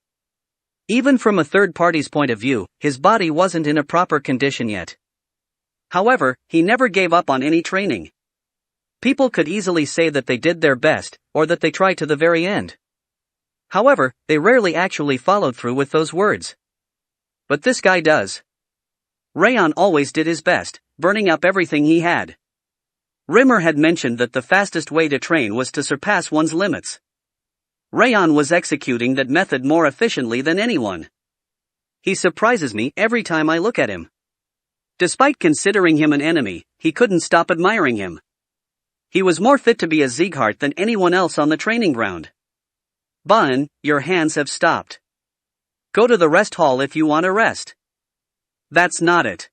Even from a third party's point of view, his body wasn't in a proper condition yet. However, he never gave up on any training. People could easily say that they did their best, or that they tried to the very end. However, they rarely actually followed through with those words. But this guy does. Raon always did his best, burning up everything he had. Rimmer had mentioned that the fastest way to train was to surpass one's limits. Raon was executing that method more efficiently than anyone. He surprises me every time I look at him. Despite considering him an enemy, he couldn't stop admiring him. He was more fit to be a Sieghart than anyone else on the training ground. Bun, your hands have stopped. Go to the rest hall if you want to rest. That's not it.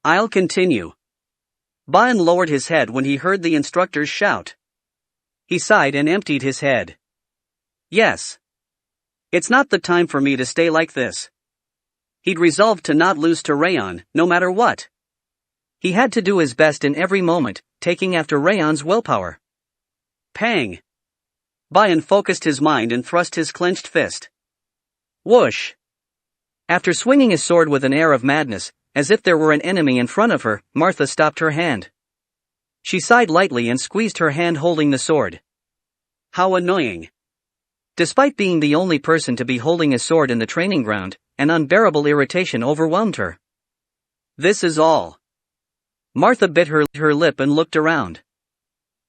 I'll continue. Bun lowered his head when he heard the instructors shout. He sighed and emptied his head. Yes. It's not the time for me to stay like this. He'd resolved to not lose to Raon, no matter what. He had to do his best in every moment, taking after Raon's willpower. Pang! Bun focused his mind and thrust his clenched fist. Whoosh! After swinging his sword with an air of madness, as if there were an enemy in front of her, Martha stopped her hand. She sighed lightly and squeezed her hand holding the sword. How annoying. Despite being the only person to be holding a sword in the training ground, an unbearable irritation overwhelmed her. This is all. Martha bit her lip and looked around.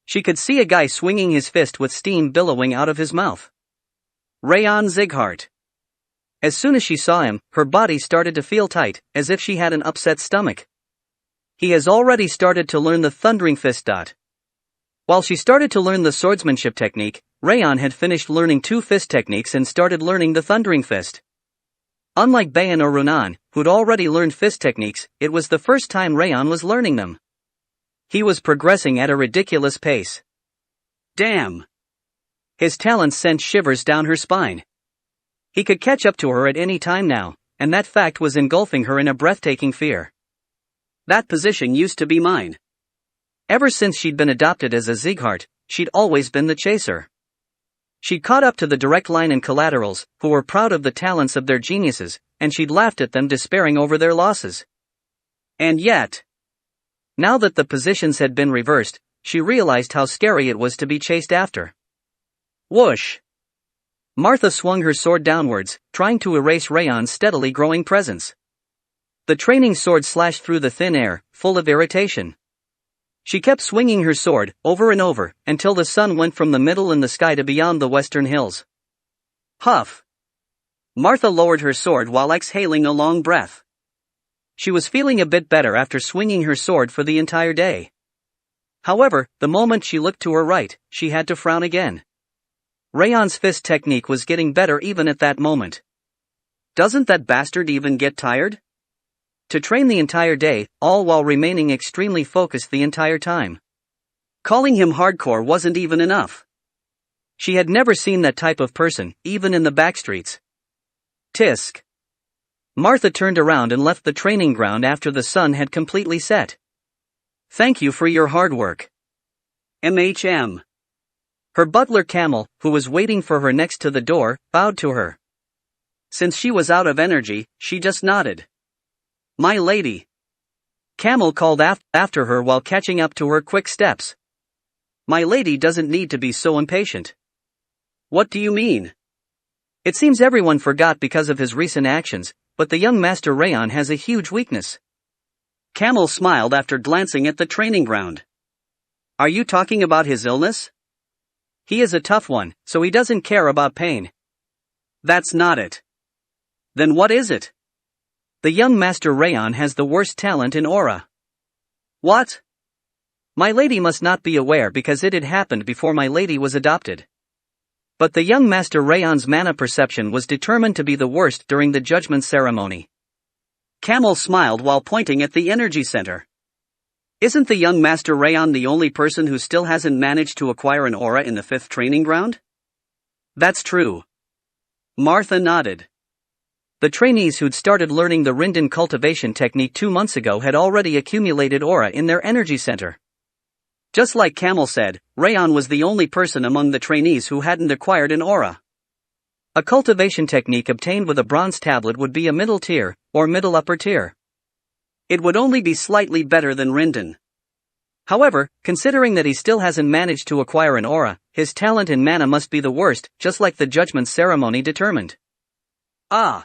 She could see a guy swinging his fist with steam billowing out of his mouth. Raon Sieghart. As soon as she saw him, her body started to feel tight, as if she had an upset stomach. He has already started to learn the thundering fist. While she started to learn the swordsmanship technique, Raon had finished learning 2 fist techniques and started learning the thundering fist. Unlike Bayan or Runan, who'd already learned fist techniques, it was the first time Raon was learning them. He was progressing at a ridiculous pace. Damn! His talents sent shivers down her spine. He could catch up to her at any time now, and that fact was engulfing her in a breathtaking fear. That position used to be mine. Ever since she'd been adopted as a Sieghart, she'd always been the chaser. She'd caught up to the direct line and collaterals, who were proud of the talents of their geniuses, and she'd laughed at them despairing over their losses. And yet, now that the positions had been reversed, she realized how scary it was to be chased after. Whoosh! Martha swung her sword downwards, trying to erase Raon's steadily growing presence. The training sword slashed through the thin air, full of irritation. She kept swinging her sword, over and over, until the sun went from the middle in the sky to beyond the western hills. Huff! Martha lowered her sword while exhaling a long breath. She was feeling a bit better after swinging her sword for the entire day. However, the moment she looked to her right, she had to frown again. Raon's fist technique was getting better even at that moment. Doesn't that bastard even get tired? To train the entire day, all while remaining extremely focused the entire time. Calling him hardcore wasn't even enough. She had never seen that type of person, even in the backstreets. Tisk. Martha turned around and left the training ground after the sun had completely set. Thank you for your hard work. MHM. Her butler Camel, who was waiting for her next to the door, bowed to her. Since she was out of energy, she just nodded. My lady. Camel called after her while catching up to her quick steps. My lady doesn't need to be so impatient. What do you mean? It seems everyone forgot because of his recent actions, but the young Master Raon has a huge weakness. Camel smiled after glancing at the training ground. Are you talking about his illness? He is a tough one, so he doesn't care about pain. That's not it. Then what is it? The young Master Raon has the worst talent in aura. What? My lady must not be aware because it had happened before my lady was adopted. But the young Master Raon's mana perception was determined to be the worst during the judgment ceremony. Camel smiled while pointing at the energy center. Isn't the young Master Raon the only person who still hasn't managed to acquire an aura in the 5th training ground? That's true. Martha nodded. The trainees who'd started learning the Rindan cultivation technique 2 months ago had already accumulated aura in their energy center. Just like Camel said, Raon was the only person among the trainees who hadn't acquired an aura. A cultivation technique obtained with a bronze tablet would be a middle tier, or middle upper tier. It would only be slightly better than Rindan. However, considering that he still hasn't managed to acquire an aura, his talent in mana must be the worst, just like the judgment ceremony determined. Ah!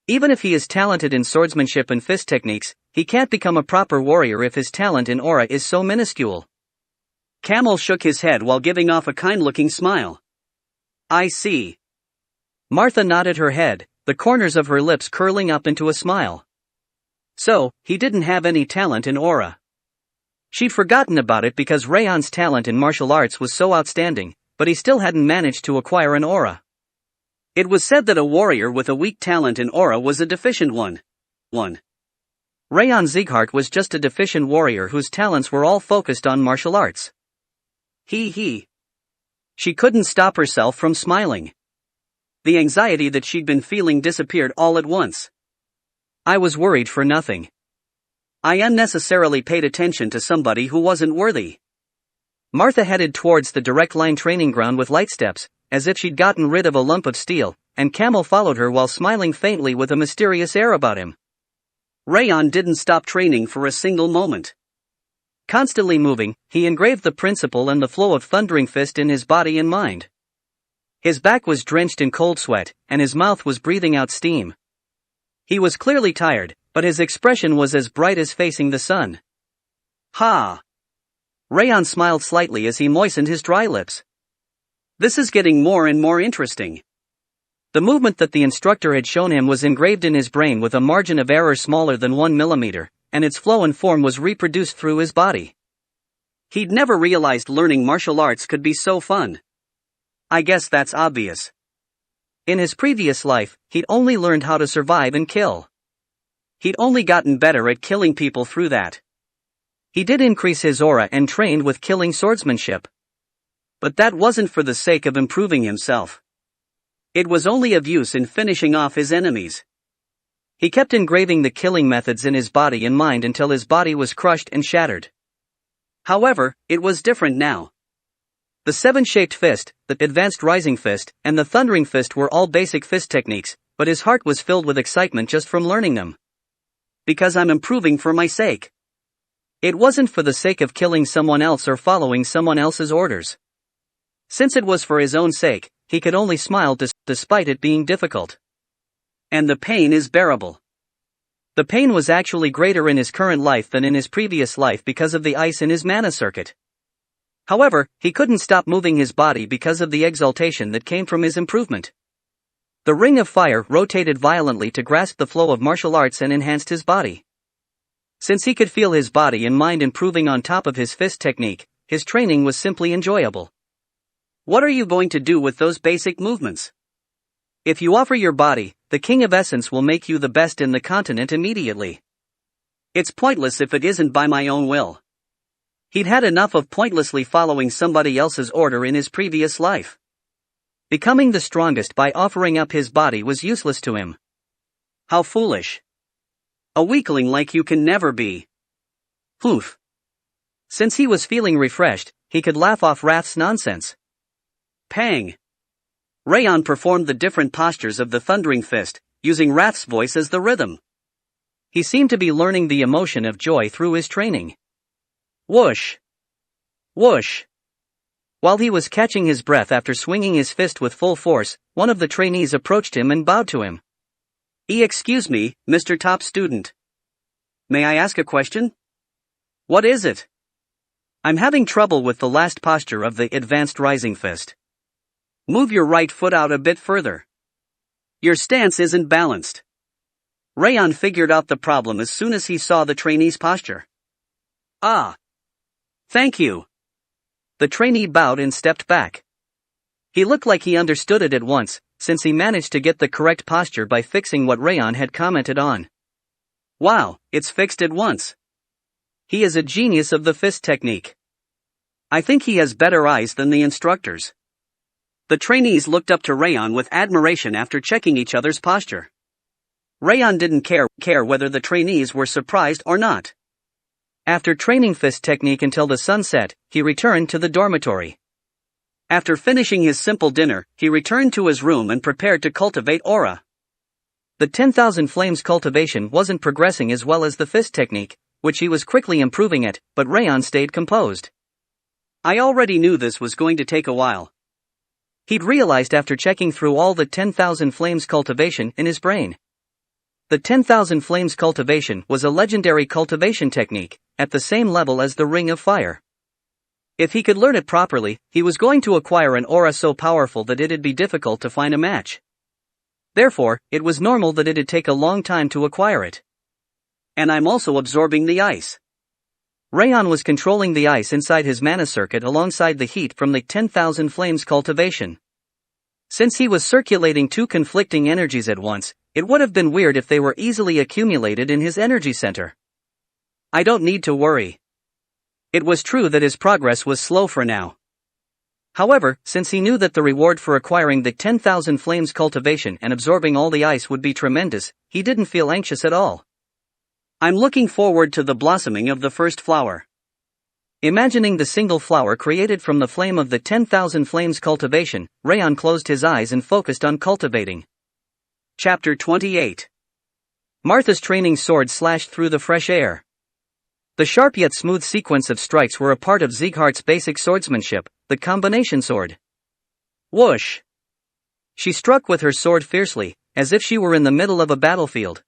Even if he is talented in swordsmanship and fist techniques, he can't become a proper warrior if his talent in aura is so minuscule. Camel shook his head while giving off a kind-looking smile. I see. Martha nodded her head, the corners of her lips curling up into a smile. So, he didn't have any talent in aura. She'd forgotten about it because Raon's talent in martial arts was so outstanding, but he still hadn't managed to acquire an aura. It was said that a warrior with a weak talent in aura was a deficient one. Raon Zieghart was just a deficient warrior whose talents were all focused on martial arts. He. She couldn't stop herself from smiling. The anxiety that she'd been feeling disappeared all at once. I was worried for nothing. I unnecessarily paid attention to somebody who wasn't worthy. Martha headed towards the direct line training ground with light steps, as if she'd gotten rid of a lump of steel, and Camel followed her while smiling faintly with a mysterious air about him. Raon didn't stop training for a single moment. Constantly moving, he engraved the principle and the flow of Thundering Fist in his body and mind. His back was drenched in cold sweat, and his mouth was breathing out steam. He was clearly tired, but his expression was as bright as facing the sun. Ha! Raon smiled slightly as he moistened his dry lips. This is getting more and more interesting. The movement that the instructor had shown him was engraved in his brain with a margin of error smaller than 1 millimeter, and its flow and form was reproduced through his body. He'd never realized learning martial arts could be so fun. I guess that's obvious. In his previous life, he'd only learned how to survive and kill. He'd only gotten better at killing people through that. He did increase his aura and trained with killing swordsmanship. But that wasn't for the sake of improving himself. It was only of use in finishing off his enemies. He kept engraving the killing methods in his body and mind until his body was crushed and shattered. However, it was different now. The 7-shaped fist, the advanced rising fist, and the thundering fist were all basic fist techniques, but his heart was filled with excitement just from learning them. Because I'm improving for my sake. It wasn't for the sake of killing someone else or following someone else's orders. Since it was for his own sake, he could only smile despite it being difficult. And the pain is bearable. The pain was actually greater in his current life than in his previous life because of the ice in his mana circuit. However, he couldn't stop moving his body because of the exaltation that came from his improvement. The ring of fire rotated violently to grasp the flow of martial arts and enhanced his body. Since he could feel his body and mind improving on top of his fist technique, his training was simply enjoyable. What are you going to do with those basic movements? If you offer your body, the King of Essence will make you the best in the continent immediately. It's pointless if it isn't by my own will. He'd had enough of pointlessly following somebody else's order in his previous life. Becoming the strongest by offering up his body was useless to him. How foolish. A weakling like you can never be. Poof. Since he was feeling refreshed, he could laugh off Wrath's nonsense. Pang. Raon performed the different postures of the Thundering Fist, using Wrath's voice as the rhythm. He seemed to be learning the emotion of joy through his training. Whoosh! Whoosh! While he was catching his breath after swinging his fist with full force, one of the trainees approached him and bowed to him. Excuse me, Mr. Top Student. May I ask a question? What is it? I'm having trouble with the last posture of the advanced rising fist. Move your right foot out a bit further. Your stance isn't balanced. Raon figured out the problem as soon as he saw the trainee's posture. Ah. Thank you. The trainee bowed and stepped back. He looked like he understood it at once, since he managed to get the correct posture by fixing what Raon had commented on. Wow, it's fixed at once. He is a genius of the fist technique. I think he has better eyes than the instructors. The trainees looked up to Raon with admiration after checking each other's posture. Raon didn't care whether the trainees were surprised or not. After training fist technique until the sun set, he returned to the dormitory. After finishing his simple dinner, he returned to his room and prepared to cultivate aura. The 10,000 flames cultivation wasn't progressing as well as the fist technique, which he was quickly improving at, but Raon stayed composed. I already knew this was going to take a while. He'd realized after checking through all the 10,000 flames cultivation in his brain. The 10,000 flames cultivation was a legendary cultivation technique, at the same level as the Ring of Fire. If he could learn it properly, he was going to acquire an aura so powerful that it'd be difficult to find a match. Therefore, it was normal that it'd take a long time to acquire it. And I'm also absorbing the ice. Raon was controlling the ice inside his mana circuit alongside the heat from the 10,000 flames cultivation. Since he was circulating two conflicting energies at once, it would have been weird if they were easily accumulated in his energy center. I don't need to worry. It was true that his progress was slow for now. However, since he knew that the reward for acquiring the 10,000 flames cultivation and absorbing all the ice would be tremendous, he didn't feel anxious at all. I'm looking forward to the blossoming of the first flower. Imagining the single flower created from the flame of the 10,000 flames cultivation, Raon closed his eyes and focused on cultivating. Chapter 28. Martha's training sword slashed through the fresh air. The sharp yet smooth sequence of strikes were a part of Sieghart's basic swordsmanship, the combination sword. Whoosh! She struck with her sword fiercely, as if she were in the middle of a battlefield.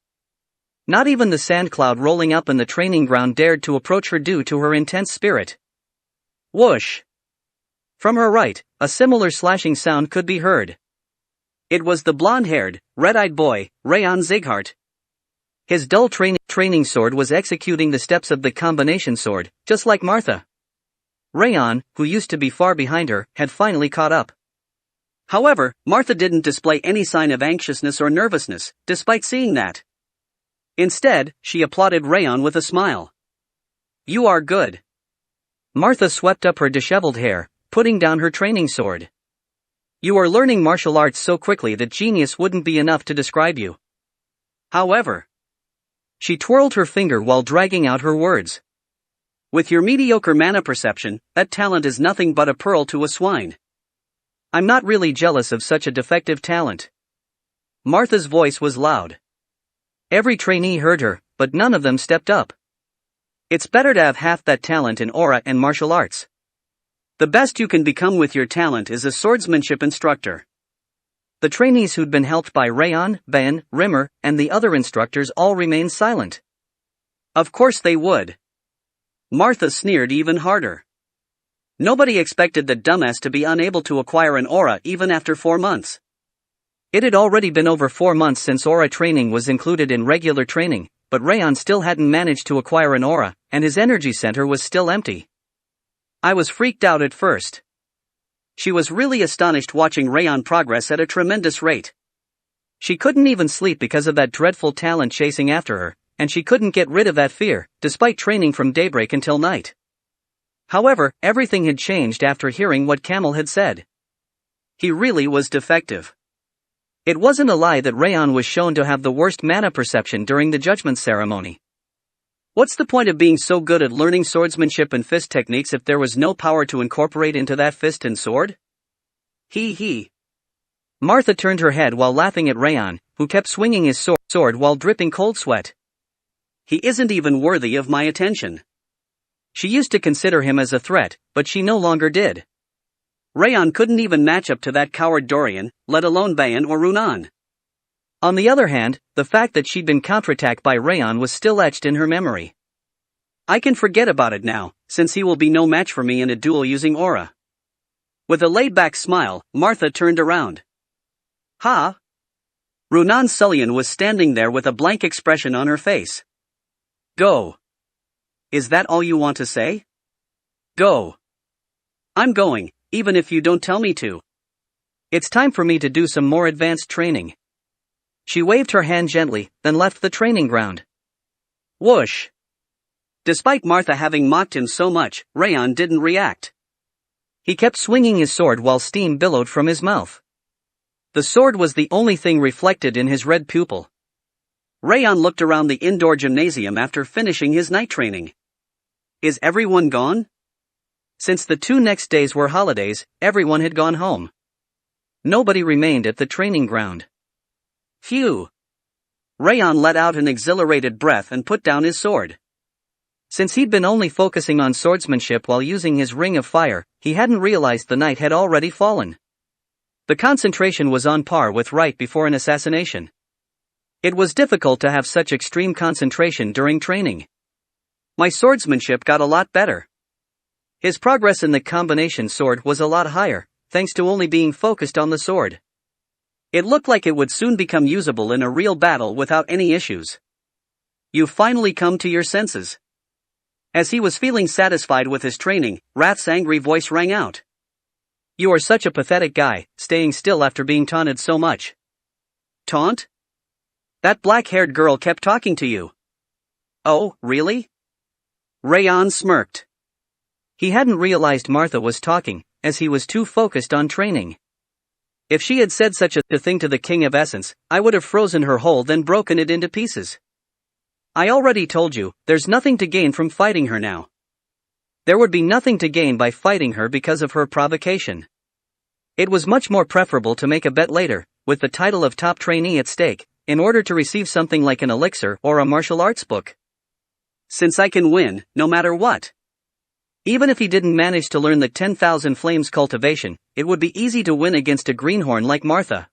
Not even the sand cloud rolling up in the training ground dared to approach her due to her intense spirit. Whoosh! From her right, a similar slashing sound could be heard. It was the blonde-haired, red-eyed boy, Raon Sieghart. His dull training sword was executing the steps of the combination sword, just like Martha. Raon, who used to be far behind her, had finally caught up. However, Martha didn't display any sign of anxiousness or nervousness, despite seeing that. Instead, she applauded Raon with a smile. You are good. Martha swept up her disheveled hair, putting down her training sword. You are learning martial arts so quickly that genius wouldn't be enough to describe you. However, she twirled her finger while dragging out her words. With your mediocre mana perception, that talent is nothing but a pearl to a swine. I'm not really jealous of such a defective talent. Martha's voice was loud. Every trainee heard her, but none of them stepped up. It's better to have half that talent in aura and martial arts. The best you can become with your talent is a swordsmanship instructor. The trainees who'd been helped by Raon, Ben, Rimmer, and the other instructors all remained silent. Of course they would. Martha sneered even harder. Nobody expected the dumbass to be unable to acquire an aura even after 4 months. It had already been over 4 months since aura training was included in regular training, but Raon still hadn't managed to acquire an aura, and his energy center was still empty. I was freaked out at first. She was really astonished watching Raon progress at a tremendous rate. She couldn't even sleep because of that dreadful talent chasing after her, and she couldn't get rid of that fear, despite training from daybreak until night. However, everything had changed after hearing what Camel had said. He really was defective. It wasn't a lie that Raon was shown to have the worst mana perception during the judgment ceremony. What's the point of being so good at learning swordsmanship and fist techniques if there was no power to incorporate into that fist and sword? He. Martha turned her head while laughing at Raon, who kept swinging his sword while dripping cold sweat. He isn't even worthy of my attention. She used to consider him as a threat, but she no longer did. Raon couldn't even match up to that coward Dorian, let alone Bayan or Runan. On the other hand, the fact that she'd been counterattacked by Raon was still etched in her memory. I can forget about it now, since he will be no match for me in a duel using aura. With a laid-back smile, Martha turned around. Ha! Runan Sullian was standing there with a blank expression on her face. Go. Is that all you want to say? Go. I'm going, even if you don't tell me to. It's time for me to do some more advanced training. She waved her hand gently, then left the training ground. Whoosh! Despite Martha having mocked him so much, Raon didn't react. He kept swinging his sword while steam billowed from his mouth. The sword was the only thing reflected in his red pupil. Raon looked around the indoor gymnasium after finishing his night training. Is everyone gone? Since the 2 next days were holidays, everyone had gone home. Nobody remained at the training ground. Phew! Raon let out an exhilarated breath and put down his sword. Since he'd been only focusing on swordsmanship while using his ring of fire, he hadn't realized the night had already fallen. The concentration was on par with right before an assassination. It was difficult to have such extreme concentration during training. My swordsmanship got a lot better. His progress in the combination sword was a lot higher, thanks to only being focused on the sword. It looked like it would soon become usable in a real battle without any issues. You've finally come to your senses. As he was feeling satisfied with his training, Wrath's angry voice rang out. You are such a pathetic guy, staying still after being taunted so much. Taunt? That black-haired girl kept talking to you. Oh, really? Raon smirked. He hadn't realized Martha was talking, as he was too focused on training. If she had said such a thing to the King of Essence, I would have frozen her whole then broken it into pieces. I already told you, there's nothing to gain from fighting her now. There would be nothing to gain by fighting her because of her provocation. It was much more preferable to make a bet later, with the title of top trainee at stake, in order to receive something like an elixir or a martial arts book. Since I can win, no matter what. Even if he didn't manage to learn the 10,000 flames cultivation, it would be easy to win against a greenhorn like Martha.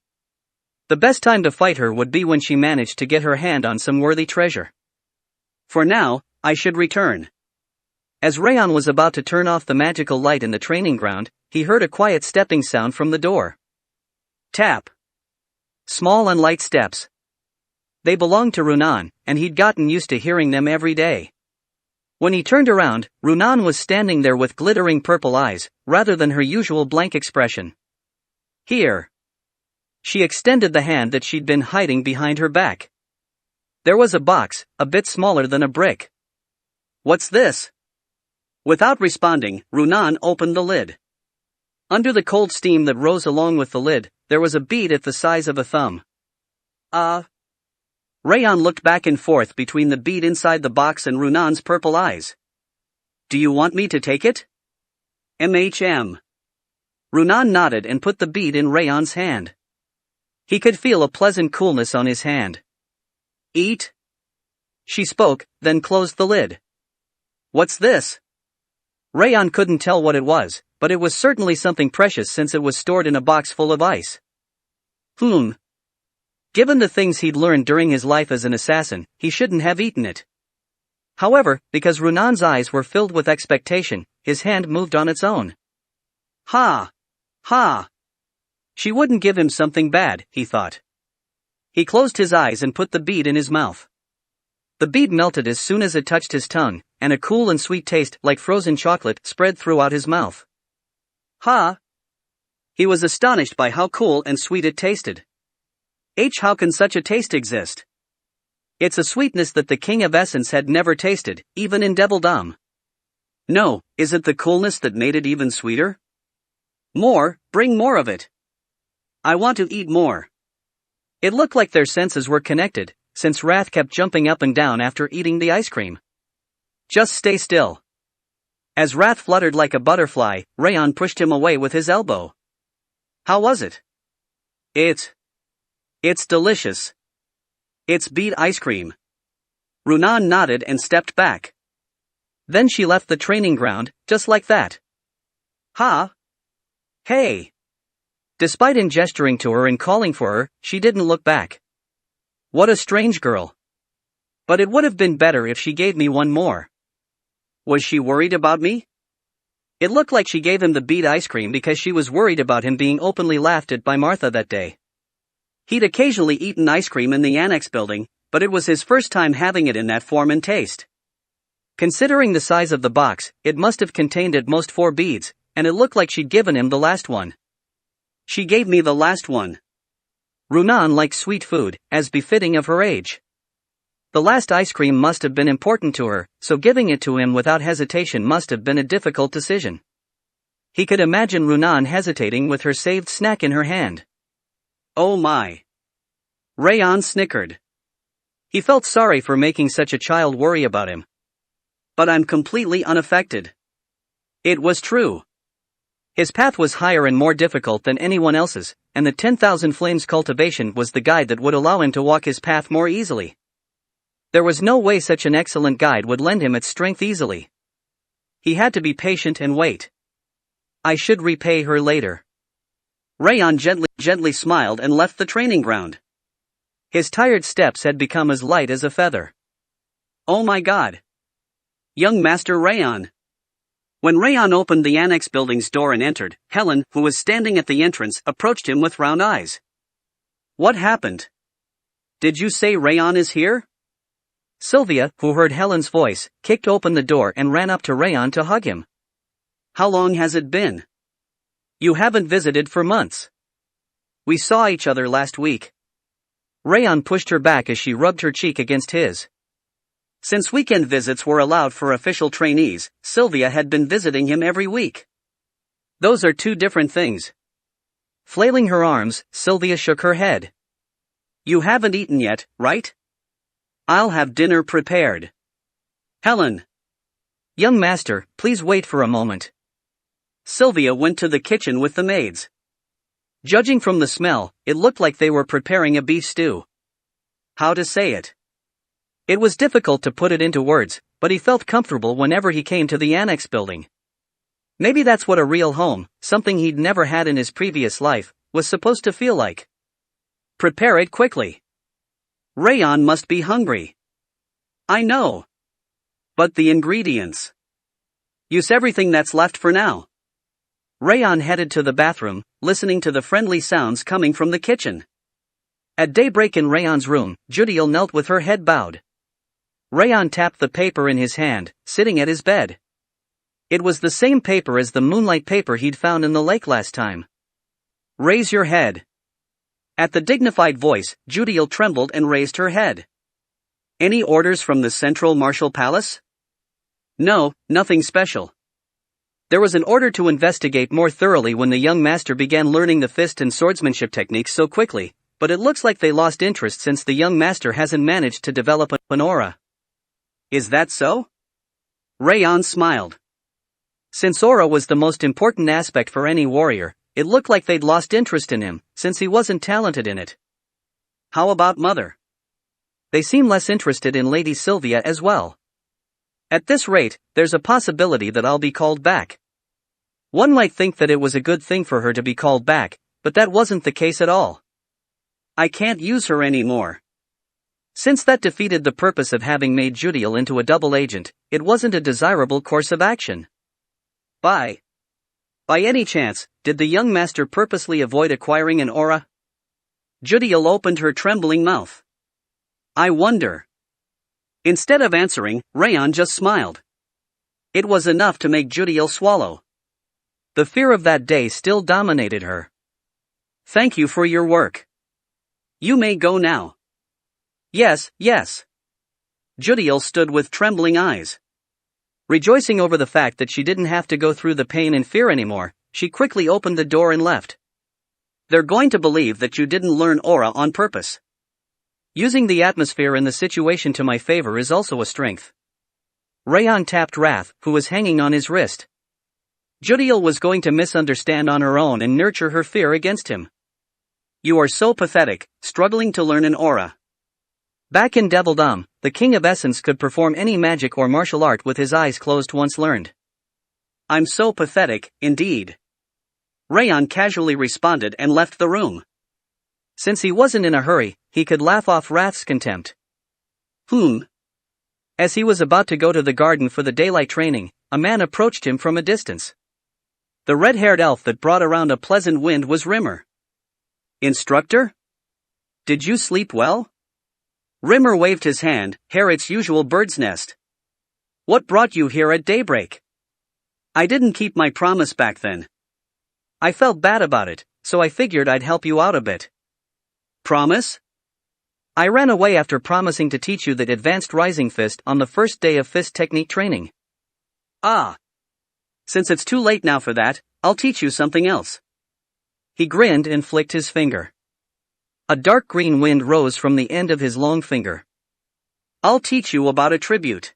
The best time to fight her would be when she managed to get her hand on some worthy treasure. For now, I should return. As Raon was about to turn off the magical light in the training ground, he heard a quiet stepping sound from the door. Tap. Small and light steps. They belonged to Runan, and he'd gotten used to hearing them every day. When he turned around, Runan was standing there with glittering purple eyes, rather than her usual blank expression. Here. She extended the hand that she'd been hiding behind her back. There was a box, a bit smaller than a brick. What's this? Without responding, Runan opened the lid. Under the cold steam that rose along with the lid, there was a bead at the size of a thumb. Raon looked back and forth between the bead inside the box and Runan's purple eyes. Do you want me to take it? MHM. Runan nodded and put the bead in Raon's hand. He could feel a pleasant coolness on his hand. Eat? She spoke, then closed the lid. What's this? Raon couldn't tell what it was, but it was certainly something precious since it was stored in a box full of ice. Given the things he'd learned during his life as an assassin, he shouldn't have eaten it. However, because Runan's eyes were filled with expectation, his hand moved on its own. Ha! She wouldn't give him something bad, he thought. He closed his eyes and put the bead in his mouth. The bead melted as soon as it touched his tongue, and a cool and sweet taste, like frozen chocolate, spread throughout his mouth. Ha! He was astonished by how cool and sweet it tasted. How can such a taste exist? It's a sweetness that the King of Essence had never tasted, even in Devildom. No, is it the coolness that made it even sweeter? Bring more of it. I want to eat more. It looked like their senses were connected, since Wrath kept jumping up and down after eating the ice cream. Just stay still. As Wrath fluttered like a butterfly, Raon pushed him away with his elbow. How was it? It's delicious. It's bead ice cream. Runan nodded and stepped back. Then she left the training ground, just like that. Ha! Hey! Despite him gesturing to her and calling for her, she didn't look back. What a strange girl. But it would have been better if she gave me one more. Was she worried about me? It looked like she gave him the bead ice cream because she was worried about him being openly laughed at by Martha that day. He'd occasionally eaten ice cream in the annex building, but it was his first time having it in that form and taste. Considering the size of the box, it must have contained at most 4 beads, and it looked like she'd given him the last one. She gave me the last one. Runan liked sweet food, as befitting of her age. The last ice cream must have been important to her, so giving it to him without hesitation must have been a difficult decision. He could imagine Runan hesitating with her saved snack in her hand. Oh my! Raon snickered. He felt sorry for making such a child worry about him. But I'm completely unaffected. It was true. His path was higher and more difficult than anyone else's, and the 10,000 flames cultivation was the guide that would allow him to walk his path more easily. There was no way such an excellent guide would lend him its strength easily. He had to be patient and wait. I should repay her later. Raon gently smiled and left the training ground. His tired steps had become as light as a feather. Oh my God! Young Master Raon! When Raon opened the annex building's door and entered, Helen, who was standing at the entrance, approached him with round eyes. What happened? Did you say Raon is here? Sylvia, who heard Helen's voice, kicked open the door and ran up to Raon to hug him. How long has it been? You haven't visited for months. We saw each other last week. Raon pushed her back as she rubbed her cheek against his. Since weekend visits were allowed for official trainees, Sylvia had been visiting him every week. Those are two different things. Flailing her arms, Sylvia shook her head. You haven't eaten yet, right? I'll have dinner prepared. Helen. Young master, please wait for a moment. Sylvia went to the kitchen with the maids. Judging from the smell, it looked like they were preparing a beef stew. How to say it? It was difficult to put it into words, but he felt comfortable whenever he came to the annex building. Maybe that's what a real home, something he'd never had in his previous life, was supposed to feel like. Prepare it quickly. Raon must be hungry. I know. But the ingredients. Use everything that's left for now. Raon headed to the bathroom, listening to the friendly sounds coming from the kitchen. At daybreak in Raon's room, Judiel knelt with her head bowed. Raon tapped the paper in his hand, sitting at his bed. It was the same paper as the moonlight paper he'd found in the lake last time. Raise your head. At the dignified voice, Judiel trembled and raised her head. Any orders from the Central Martial Palace? No, nothing special. There was an order to investigate more thoroughly when the young master began learning the fist and swordsmanship techniques so quickly, but it looks like they lost interest since the young master hasn't managed to develop an aura. Is that so? Raon smiled. Since aura was the most important aspect for any warrior, it looked like they'd lost interest in him, since he wasn't talented in it. How about Mother? They seem less interested in Lady Sylvia as well. At this rate, there's a possibility that I'll be called back. One might think that it was a good thing for her to be called back, but that wasn't the case at all. I can't use her anymore. Since that defeated the purpose of having made Judiel into a double agent, it wasn't a desirable course of action. By any chance, did the young master purposely avoid acquiring an aura? Judiel opened her trembling mouth. I wonder. Instead of answering, Raon just smiled. It was enough to make Judiel swallow. The fear of that day still dominated her. Thank you for your work. You may go now. Yes. Judiel stood with trembling eyes. Rejoicing over the fact that she didn't have to go through the pain and fear anymore, she quickly opened the door and left. They're going to believe that you didn't learn aura on purpose. Using the atmosphere and the situation to my favor is also a strength. Raon tapped Wrath, who was hanging on his wrist. Judiel was going to misunderstand on her own and nurture her fear against him. You are so pathetic, struggling to learn an aura. Back in Devildom, the King of Essence could perform any magic or martial art with his eyes closed once learned. I'm so pathetic, indeed. Raon casually responded and left the room. Since he wasn't in a hurry, he could laugh off Wrath's contempt. As he was about to go to the garden for the daylight training, a man approached him from a distance. The red-haired elf that brought around a pleasant wind was Rimmer. Instructor? Did you sleep well? Rimmer waved his hand, hair its usual bird's nest. What brought you here at daybreak? I didn't keep my promise back then. I felt bad about it, so I figured I'd help you out a bit. Promise? I ran away after promising to teach you the advanced rising fist on the first day of fist technique training. Ah. Since it's too late now for that, I'll teach you something else. He grinned and flicked his finger. A dark green wind rose from the end of his long finger. I'll teach you about a tribute.